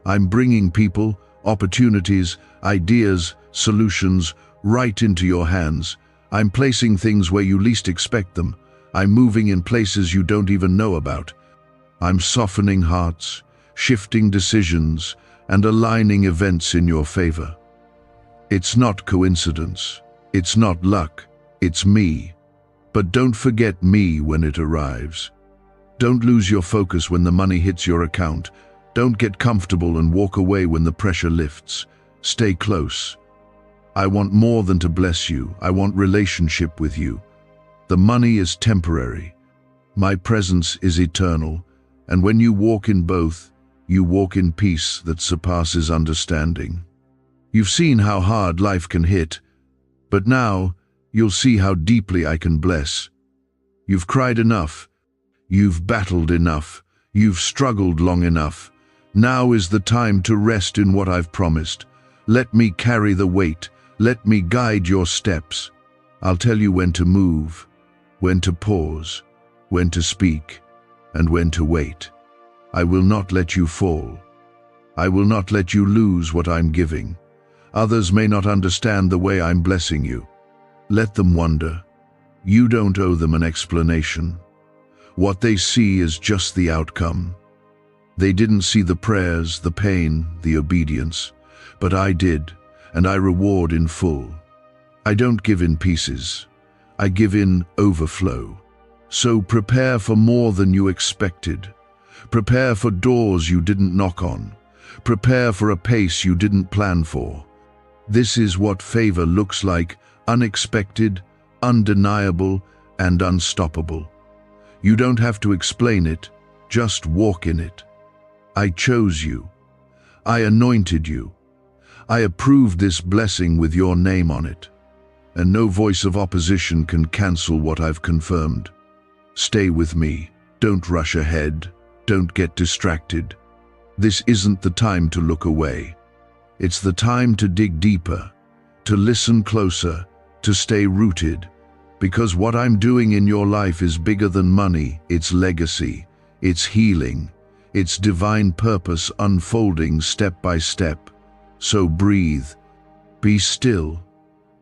I'm bringing people, opportunities, ideas, solutions right into your hands. I'm placing things where you least expect them. I'm moving in places you don't even know about. I'm softening hearts, shifting decisions, and aligning events in your favor. It's not coincidence. It's not luck. It's me. But don't forget me when it arrives. Don't lose your focus when the money hits your account. Don't get comfortable and walk away when the pressure lifts. Stay close. I want more than to bless you. I want relationship with you. The money is temporary. My presence is eternal. And when you walk in both, you walk in peace that surpasses understanding. You've seen how hard life can hit, but now you'll see how deeply I can bless. You've cried enough. You've battled enough. You've struggled long enough. Now is the time to rest in what I've promised. Let me carry the weight. Let me guide your steps. I'll tell you when to move, when to pause, when to speak, and when to wait. I will not let you fall. I will not let you lose what I'm giving. Others may not understand the way I'm blessing you. Let them wonder. You don't owe them an explanation. What they see is just the outcome. They didn't see the prayers, the pain, the obedience, but I did, and I reward in full. I don't give in pieces. I give in overflow. So prepare for more than you expected. Prepare for doors you didn't knock on. Prepare for a pace you didn't plan for. This is what favor looks like: unexpected, undeniable, and unstoppable. You don't have to explain it, just walk in it. I chose you. I anointed you. I approved this blessing with your name on it. And no voice of opposition can cancel what I've confirmed. Stay with me. Don't rush ahead. Don't get distracted. This isn't the time to look away. It's the time to dig deeper, to listen closer, to stay rooted. Because what I'm doing in your life is bigger than money. It's legacy. It's healing. It's divine purpose unfolding step by step. So breathe. Be still.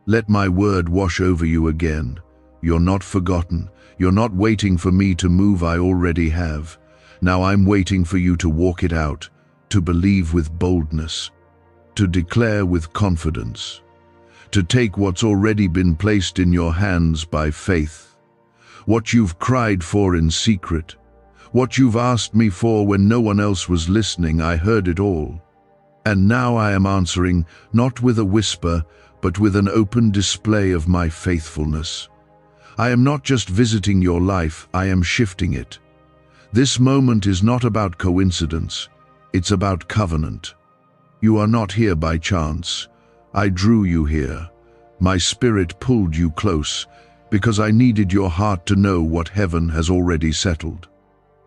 Let my word wash over you again. You're not forgotten. You're not waiting for me to move. I already have. Now I'm waiting for you to walk it out, to believe with boldness, to declare with confidence, to take what's already been placed in your hands by faith. What you've cried for in secret, what you've asked me for when no one else was listening, I heard it all. And now I am answering, not with a whisper, but with an open display of my faithfulness. I am not just visiting your life, I am shifting it. This moment is not about coincidence, it's about covenant. You are not here by chance. I drew you here. My spirit pulled you close, because I needed your heart to know what heaven has already settled.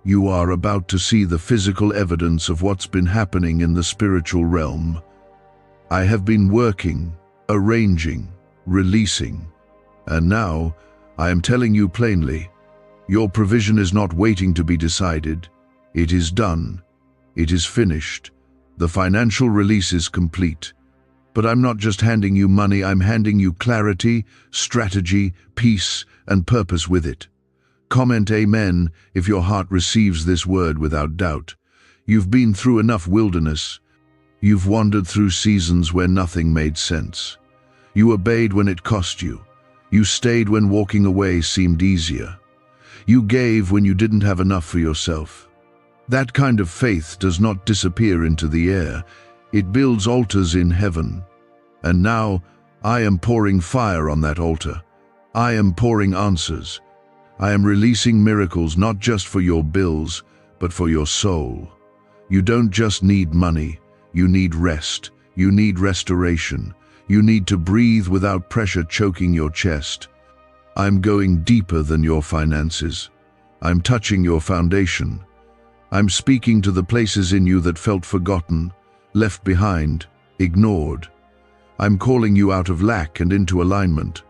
You are about to see the physical evidence of what's been happening in the spiritual realm. I have been working, arranging, releasing, and now I am telling you plainly, your provision is not waiting to be decided. It is done. It is finished. The financial release is complete. But I'm not just handing you money, I'm handing you clarity, strategy, peace, and purpose with it. Comment Amen if your heart receives this word without doubt. You've been through enough wilderness. You've wandered through seasons where nothing made sense. You obeyed when it cost you. You stayed when walking away seemed easier. You gave when you didn't have enough for yourself. That kind of faith does not disappear into the air. It builds altars in heaven. And now, I am pouring fire on that altar. I am pouring answers. I am releasing miracles not just for your bills, but for your soul. You don't just need money. You need rest. You need restoration. You need to breathe without pressure choking your chest. I'm going deeper than your finances. I'm touching your foundation. I'm speaking to the places in you that felt forgotten, left behind, ignored. I'm calling you out of lack and into alignment.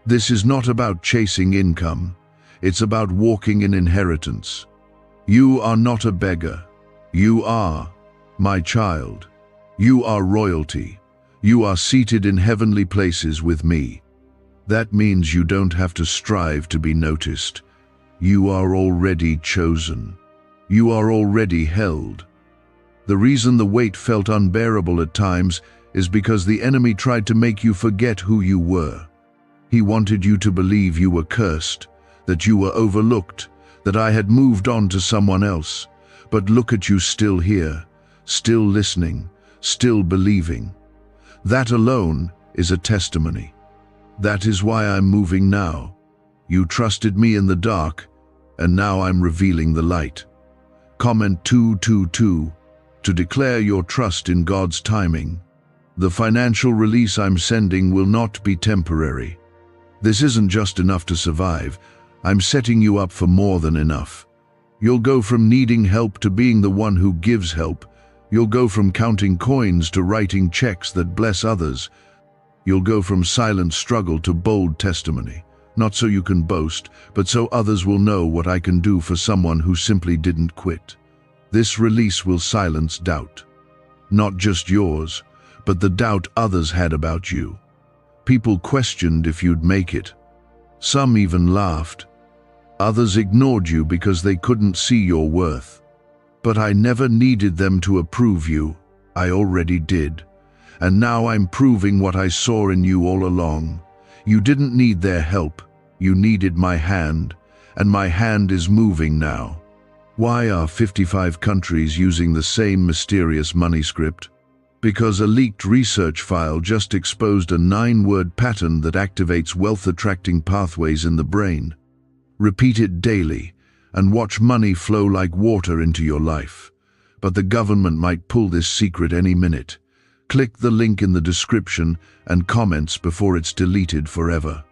This is not about chasing income. It's about walking in inheritance. You are not a beggar. You are my child. You are royalty. You are seated in heavenly places with me. That means you don't have to strive to be noticed. You are already chosen. You are already held. The reason the weight felt unbearable at times is because the enemy tried to make you forget who you were. He wanted you to believe you were cursed, that you were overlooked, that I had moved on to someone else. But look at you still here, still listening, still believing. That alone is a testimony. That is why I'm moving now. You trusted me in the dark, and now I'm revealing the light. Comment 222 to declare your trust in God's timing. The financial release I'm sending will not be temporary. This isn't just enough to survive. I'm setting you up for more than enough. You'll go from needing help to being the one who gives help. You'll go from counting coins to writing checks that bless others. You'll go from silent struggle to bold testimony. Not so you can boast, but so others will know what I can do for someone who simply didn't quit. This release will silence doubt. Not just yours, but the doubt others had about you. People questioned if you'd make it. Some even laughed. Others ignored you because they couldn't see your worth. But I never needed them to approve you. I already did. And now I'm proving what I saw in you all along. You didn't need their help. You needed my hand, and my hand is moving now. Why are 55 countries using the same mysterious money script? Because a leaked research file just exposed a 9-word pattern that activates wealth-attracting pathways in the brain. Repeat it daily, and watch money flow like water into your life. But the government might pull this secret any minute. Click the link in the description and comments before it's deleted forever.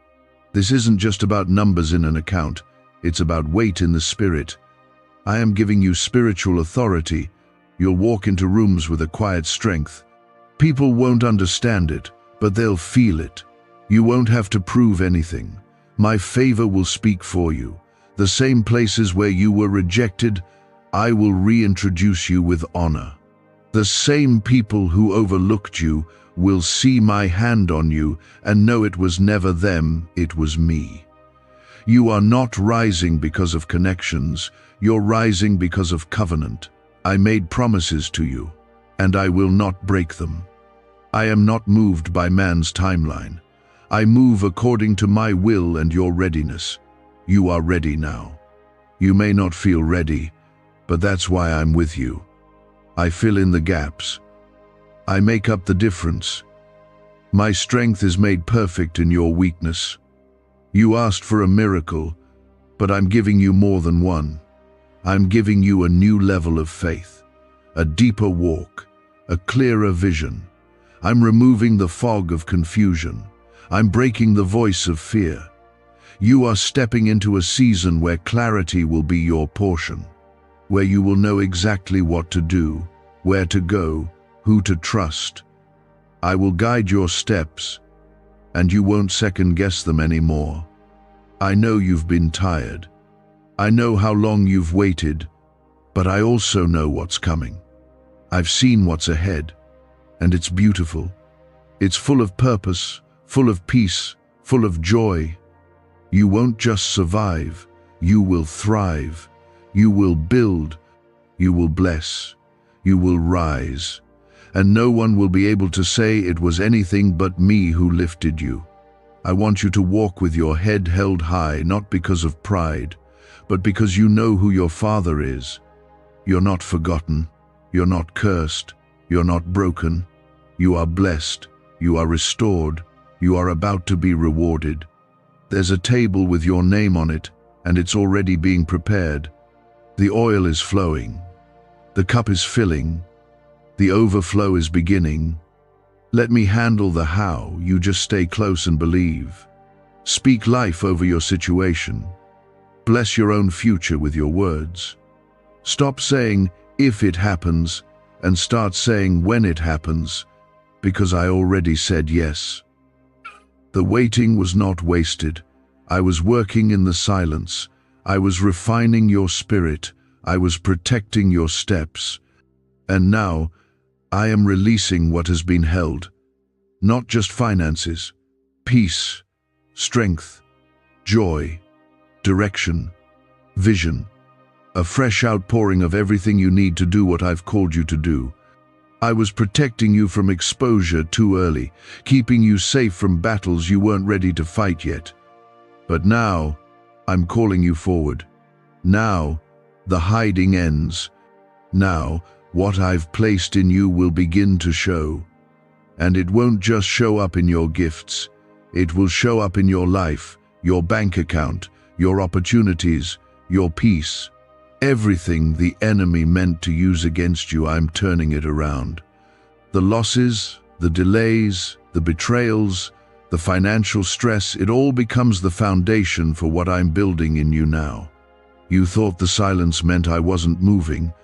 This isn't just about numbers in an account, it's about weight in the spirit. I am giving you spiritual authority. You'll walk into rooms with a quiet strength. People won't understand it, but they'll feel it. You won't have to prove anything. My favor will speak for you. The same places where you were rejected, I will reintroduce you with honor. The same people who overlooked you will see my hand on you and know it was never them, it was me. You are not rising because of connections, you're rising because of covenant. I made promises to you, and I will not break them. I am not moved by man's timeline. I move according to my will and your readiness. You are ready now. You may not feel ready, but that's why I'm with you. I fill in the gaps. I make up the difference. My strength is made perfect in your weakness. You asked for a miracle, but I'm giving you more than one. I'm giving you a new level of faith, a deeper walk, a clearer vision. I'm removing the fog of confusion. I'm breaking the voice of fear. You are stepping into a season where clarity will be your portion, where you will know exactly what to do, where to go, who to trust. I will guide your steps, and you won't second-guess them anymore. I know you've been tired. I know how long you've waited, But I also know what's coming. I've seen what's ahead, and it's beautiful. It's full of purpose, full of peace, full of joy. You won't just survive, you will thrive. You will build, you will bless, you will rise. And no one will be able to say it was anything but me who lifted you. I want you to walk with your head held high, not because of pride, but because you know who your Father is. You're not forgotten, you're not cursed, you're not broken. You are blessed, you are restored, you are about to be rewarded. There's a table with your name on it, and it's already being prepared. The oil is flowing, the cup is filling, the overflow is beginning. Let me handle the how, you just stay close and believe. Speak life over your situation. Bless your own future with your words. Stop saying, if it happens, and start saying when it happens, because I already said yes. The waiting was not wasted. I was working in the silence. I was refining your spirit. I was protecting your steps. And now, I am releasing what has been held. Not just finances, peace, strength, joy, direction, vision, a fresh outpouring of everything you need to do what I've called you to do. I was protecting you from exposure too early, keeping you safe from battles you weren't ready to fight yet. But now, I'm calling you forward. Now, the hiding ends. Now, what I've placed in you will begin to show. And it won't just show up in your gifts. It will show up in your life, your bank account, your opportunities, your peace. Everything the enemy meant to use against you, I'm turning it around. The losses, the delays, the betrayals, the financial stress, it all becomes the foundation for what I'm building in you now. You thought the silence meant I wasn't moving,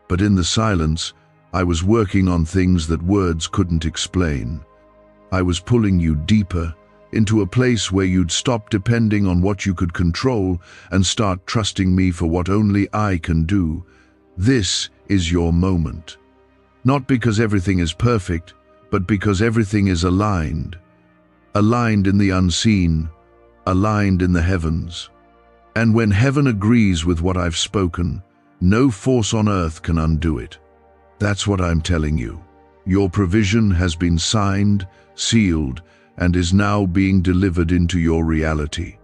but in the silence, I was working on things that words couldn't explain. I was pulling you deeper, into a place where you'd stop depending on what you could control and start trusting me for what only I can do. This is your moment. Not because everything is perfect, but because everything is aligned. Aligned in the unseen, aligned in the heavens. And when heaven agrees with what I've spoken, no force on earth can undo it. That's what I'm telling you. Your provision has been signed, sealed, and is now being delivered into your reality.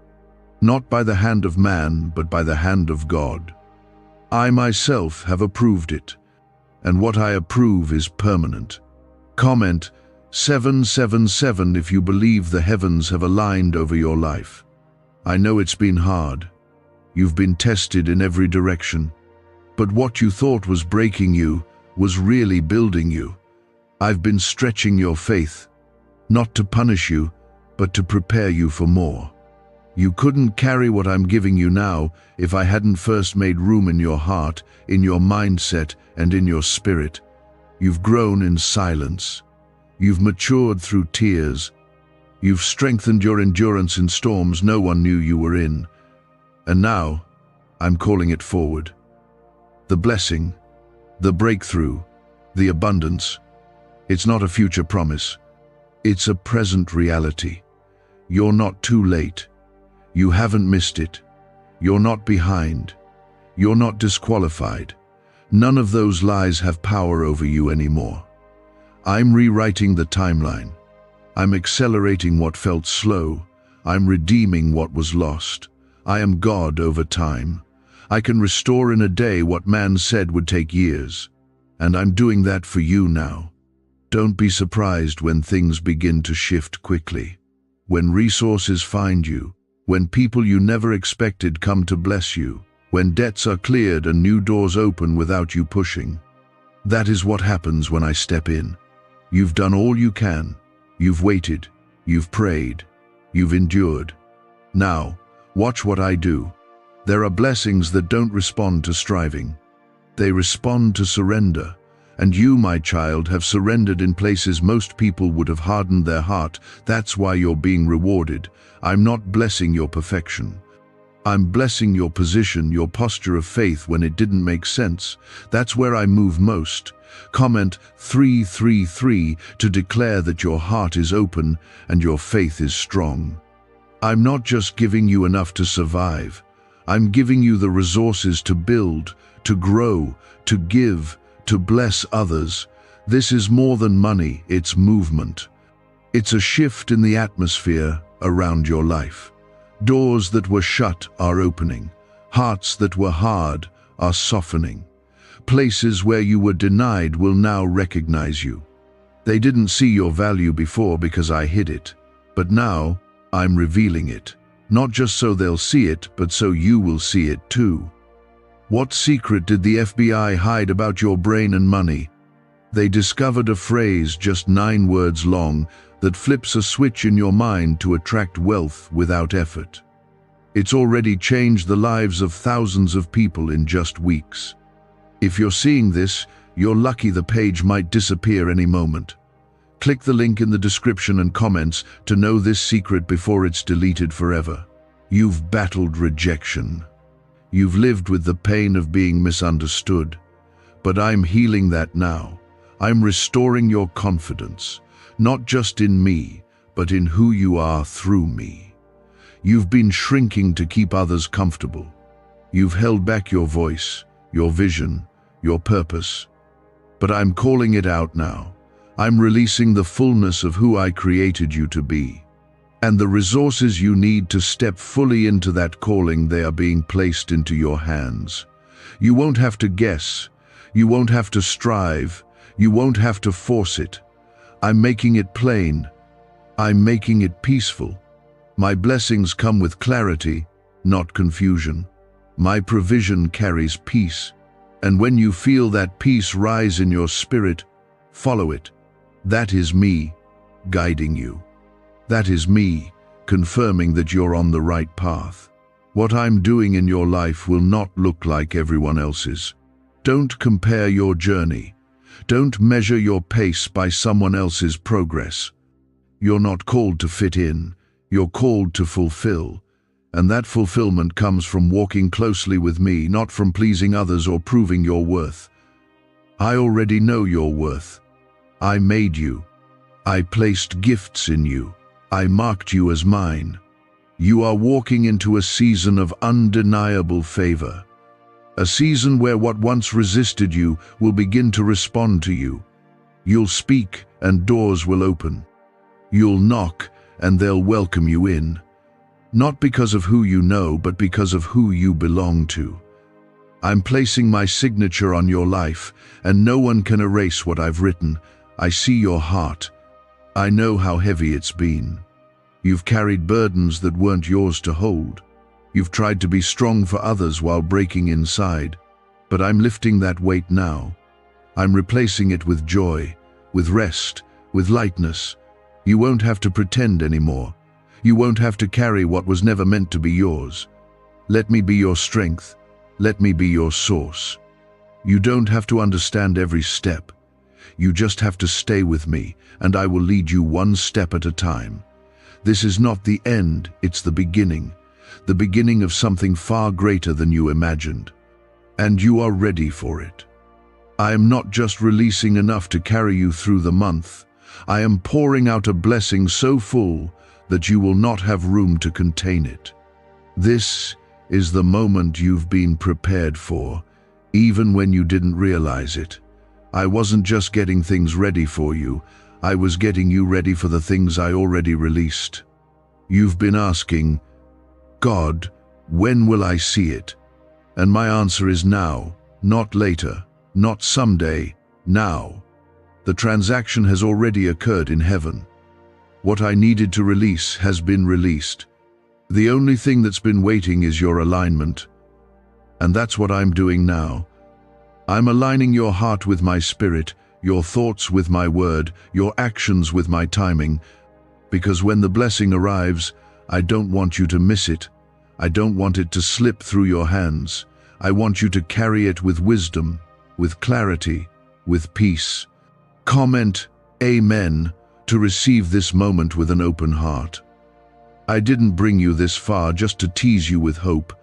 Not by the hand of man, but by the hand of God. I myself have approved it, and what I approve is permanent. Comment 777 if you believe the heavens have aligned over your life. I know it's been hard. You've been tested in every direction, but what you thought was breaking you was really building you. I've been stretching your faith, not to punish you, but to prepare you for more. You couldn't carry what I'm giving you now if I hadn't first made room in your heart, in your mindset, and in your spirit. You've grown in silence. You've matured through tears. You've strengthened your endurance in storms no one knew you were in. And now, I'm calling it forward. The blessing, the breakthrough, the abundance. It's not a future promise. It's a present reality. You're not too late. You haven't missed it. You're not behind. You're not disqualified. None of those lies have power over you anymore. I'm rewriting the timeline. I'm accelerating what felt slow. I'm redeeming what was lost. I am God over time. I can restore in a day what man said would take years. And I'm doing that for you now. Don't be surprised when things begin to shift quickly. When resources find you, when people you never expected come to bless you, when debts are cleared and new doors open without you pushing. That is what happens when I step in. You've done all you can. You've waited. You've prayed. You've endured. Now, watch what I do. There are blessings that don't respond to striving. They respond to surrender. And you, my child, have surrendered in places most people would have hardened their heart. That's why you're being rewarded. I'm not blessing your perfection. I'm blessing your position, your posture of faith when it didn't make sense. That's where I move most. Comment 333 to declare that your heart is open and your faith is strong. I'm not just giving you enough to survive. I'm giving you the resources to build, to grow, to give, to bless others. This is more than money, it's movement. It's a shift in the atmosphere around your life. Doors that were shut are opening. Hearts that were hard are softening. Places where you were denied will now recognize you. They didn't see your value before because I hid it, but now I'm revealing it. Not just so they'll see it, but so you will see it too. What secret did the FBI hide about your brain and money? They discovered a phrase just 9 words long that flips a switch in your mind to attract wealth without effort. It's already changed the lives of thousands of people in just weeks. If you're seeing this, you're lucky. The page might disappear any moment. Click the link in the description and comments to know this secret before it's deleted forever. You've battled rejection. You've lived with the pain of being misunderstood. But I'm healing that now. I'm restoring your confidence, not just in me, but in who you are through me. You've been shrinking to keep others comfortable. You've held back your voice, your vision, your purpose. But I'm calling it out now. I'm releasing the fullness of who I created you to be. And the resources you need to step fully into that calling, they are being placed into your hands. You won't have to guess. You won't have to strive. You won't have to force it. I'm making it plain. I'm making it peaceful. My blessings come with clarity, not confusion. My provision carries peace. And when you feel that peace rise in your spirit, follow it. That is me guiding you. That is me confirming that you're on the right path. What I'm doing in your life will not look like everyone else's. Don't compare your journey. Don't measure your pace by someone else's progress. You're not called to fit in, you're called to fulfill. And that fulfillment comes from walking closely with me, not from pleasing others or proving your worth. I already know your worth. I made you. I placed gifts in you. I marked you as mine. You are walking into a season of undeniable favor. A season where what once resisted you will begin to respond to you. You'll speak and doors will open. You'll knock and they'll welcome you in. Not because of who you know, but because of who you belong to. I'm placing my signature on your life, and no one can erase what I've written. I see your heart. I know how heavy it's been. You've carried burdens that weren't yours to hold. You've tried to be strong for others while breaking inside. But I'm lifting that weight now. I'm replacing it with joy, with rest, with lightness. You won't have to pretend anymore. You won't have to carry what was never meant to be yours. Let me be your strength. Let me be your source. You don't have to understand every step. You just have to stay with me, and I will lead you one step at a time. This is not the end, it's the beginning of something far greater than you imagined. And you are ready for it. I am not just releasing enough to carry you through the month. I am pouring out a blessing so full that you will not have room to contain it. This is the moment you've been prepared for, even when you didn't realize it. I wasn't just getting things ready for you, I was getting you ready for the things I already released. You've been asking, God, when will I see it? And my answer is now, not later, not someday, now. The transaction has already occurred in heaven. What I needed to release has been released. The only thing that's been waiting is your alignment. And that's what I'm doing now. I'm aligning your heart with my spirit, your thoughts with my word, your actions with my timing. Because when the blessing arrives, I don't want you to miss it. I don't want it to slip through your hands. I want you to carry it with wisdom, with clarity, with peace. Comment Amen to receive this moment with an open heart. I didn't bring you this far just to tease you with hope.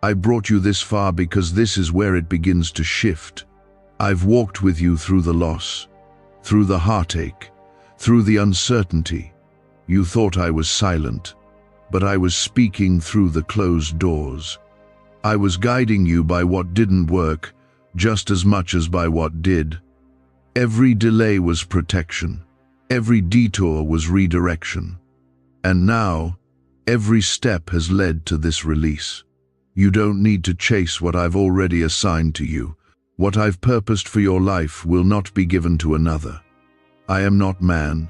I brought you this far because this is where it begins to shift. I've walked with you through the loss, through the heartache, through the uncertainty. You thought I was silent, but I was speaking through the closed doors. I was guiding you by what didn't work, just as much as by what did. Every delay was protection. Every detour was redirection. And now, every step has led to this release. You don't need to chase what I've already assigned to you. What I've purposed for your life will not be given to another. I am not man,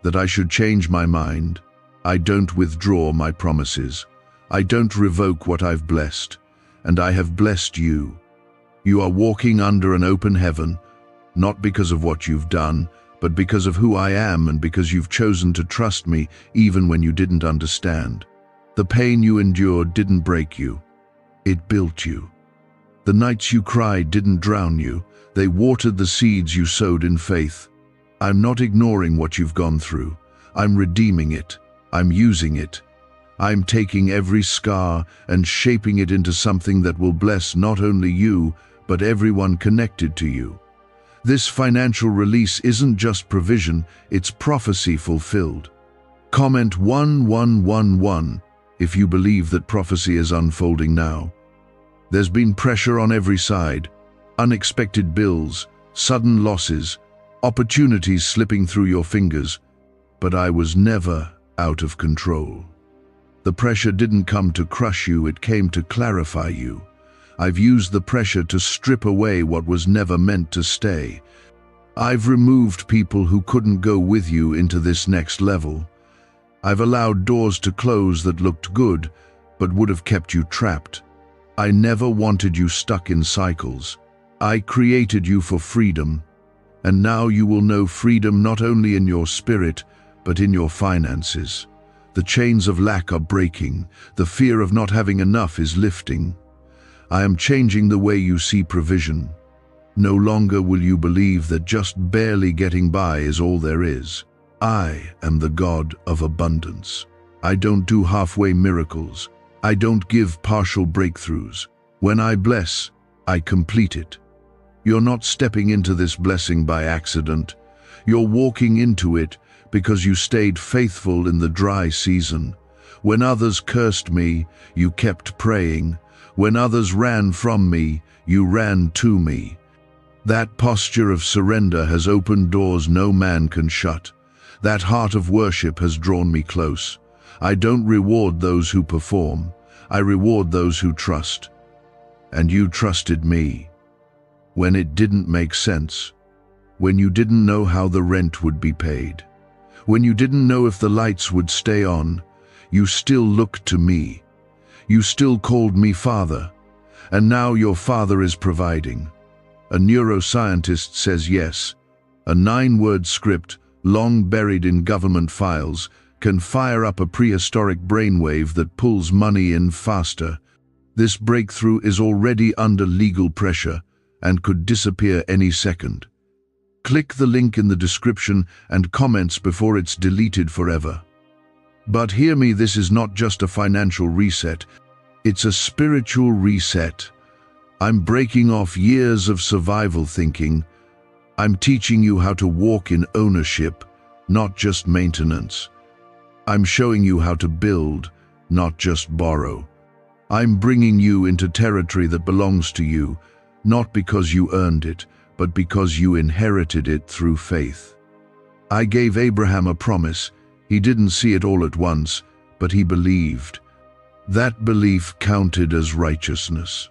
that I should change my mind. I don't withdraw my promises. I don't revoke what I've blessed, and I have blessed you. You are walking under an open heaven, not because of what you've done, but because of who I am and because you've chosen to trust me even when you didn't understand. The pain you endured didn't break you. It built you. The nights you cried didn't drown you. They watered the seeds you sowed in faith. I'm not ignoring what you've gone through. I'm redeeming it. I'm using it. I'm taking every scar and shaping it into something that will bless not only you, but everyone connected to you. This financial release isn't just provision, it's prophecy fulfilled. Comment 1111 if you believe that prophecy is unfolding now. There's been pressure on every side, unexpected bills, sudden losses, opportunities slipping through your fingers, but I was never out of control. The pressure didn't come to crush you, it came to clarify you. I've used the pressure to strip away what was never meant to stay. I've removed people who couldn't go with you into this next level. I've allowed doors to close that looked good, but would have kept you trapped. I never wanted you stuck in cycles. I created you for freedom, and now you will know freedom not only in your spirit, but in your finances. The chains of lack are breaking. The fear of not having enough is lifting. I am changing the way you see provision. No longer will you believe that just barely getting by is all there is. I am the God of abundance. I don't do halfway miracles. I don't give partial breakthroughs. When I bless, I complete it. You're not stepping into this blessing by accident. You're walking into it because you stayed faithful in the dry season. When others cursed me, you kept praying. When others ran from me, you ran to me. That posture of surrender has opened doors no man can shut. That heart of worship has drawn me close. I don't reward those who perform. I reward those who trust. And you trusted me. When it didn't make sense. When you didn't know how the rent would be paid. When you didn't know if the lights would stay on, you still looked to me. You still called me Father, and now your Father is providing. A neuroscientist says yes. A 9-word script, long buried in government files, can fire up a prehistoric brainwave that pulls money in faster. This breakthrough is already under legal pressure and could disappear any second. Click the link in the description and comments before it's deleted forever. But hear me, this is not just a financial reset. It's a spiritual reset. I'm breaking off years of survival thinking. I'm teaching you how to walk in ownership, not just maintenance. I'm showing you how to build, not just borrow. I'm bringing you into territory that belongs to you, not because you earned it, but because you inherited it through faith. I gave Abraham a promise. He didn't see it all at once, but he believed. That belief counted as righteousness.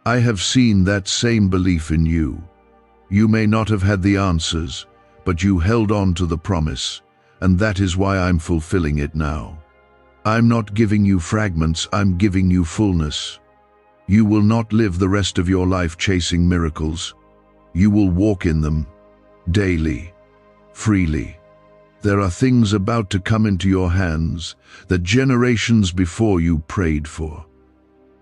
I have seen that same belief in you. You may not have had the answers, but you held on to the promise, and that is why I'm fulfilling it now. I'm not giving you fragments, I'm giving you fullness. You will not live the rest of your life chasing miracles. You will walk in them, daily, freely. There are things about to come into your hands that generations before you prayed for.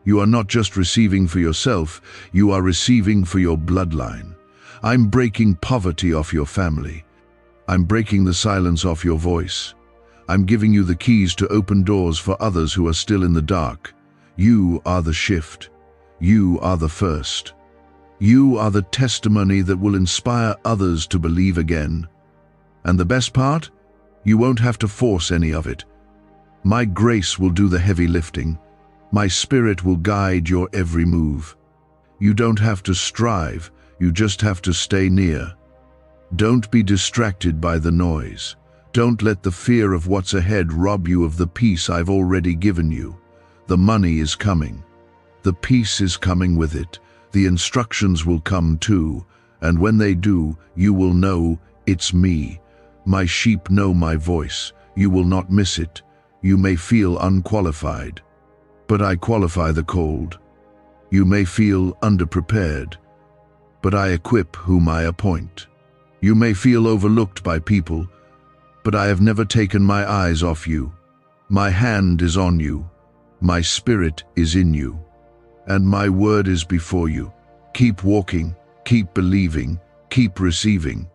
You are not just receiving for yourself, you are receiving for your bloodline. I'm breaking poverty off your family. I'm breaking the silence off your voice. I'm giving you the keys to open doors for others who are still in the dark. You are the shift. You are the first. You are the testimony that will inspire others to believe again. And the best part? You won't have to force any of it. My grace will do the heavy lifting. My spirit will guide your every move. You don't have to strive, you just have to stay near. Don't be distracted by the noise. Don't let the fear of what's ahead rob you of the peace I've already given you. The money is coming. The peace is coming with it. The instructions will come too, and when they do, you will know it's me. My sheep know my voice. You will not miss it. You may feel unqualified, but I qualify the cold. You may feel underprepared, but I equip whom I appoint. You may feel overlooked by people, but I have never taken my eyes off you. My hand is on you. My spirit is in you. And my word is before you. Keep walking, keep believing, keep receiving.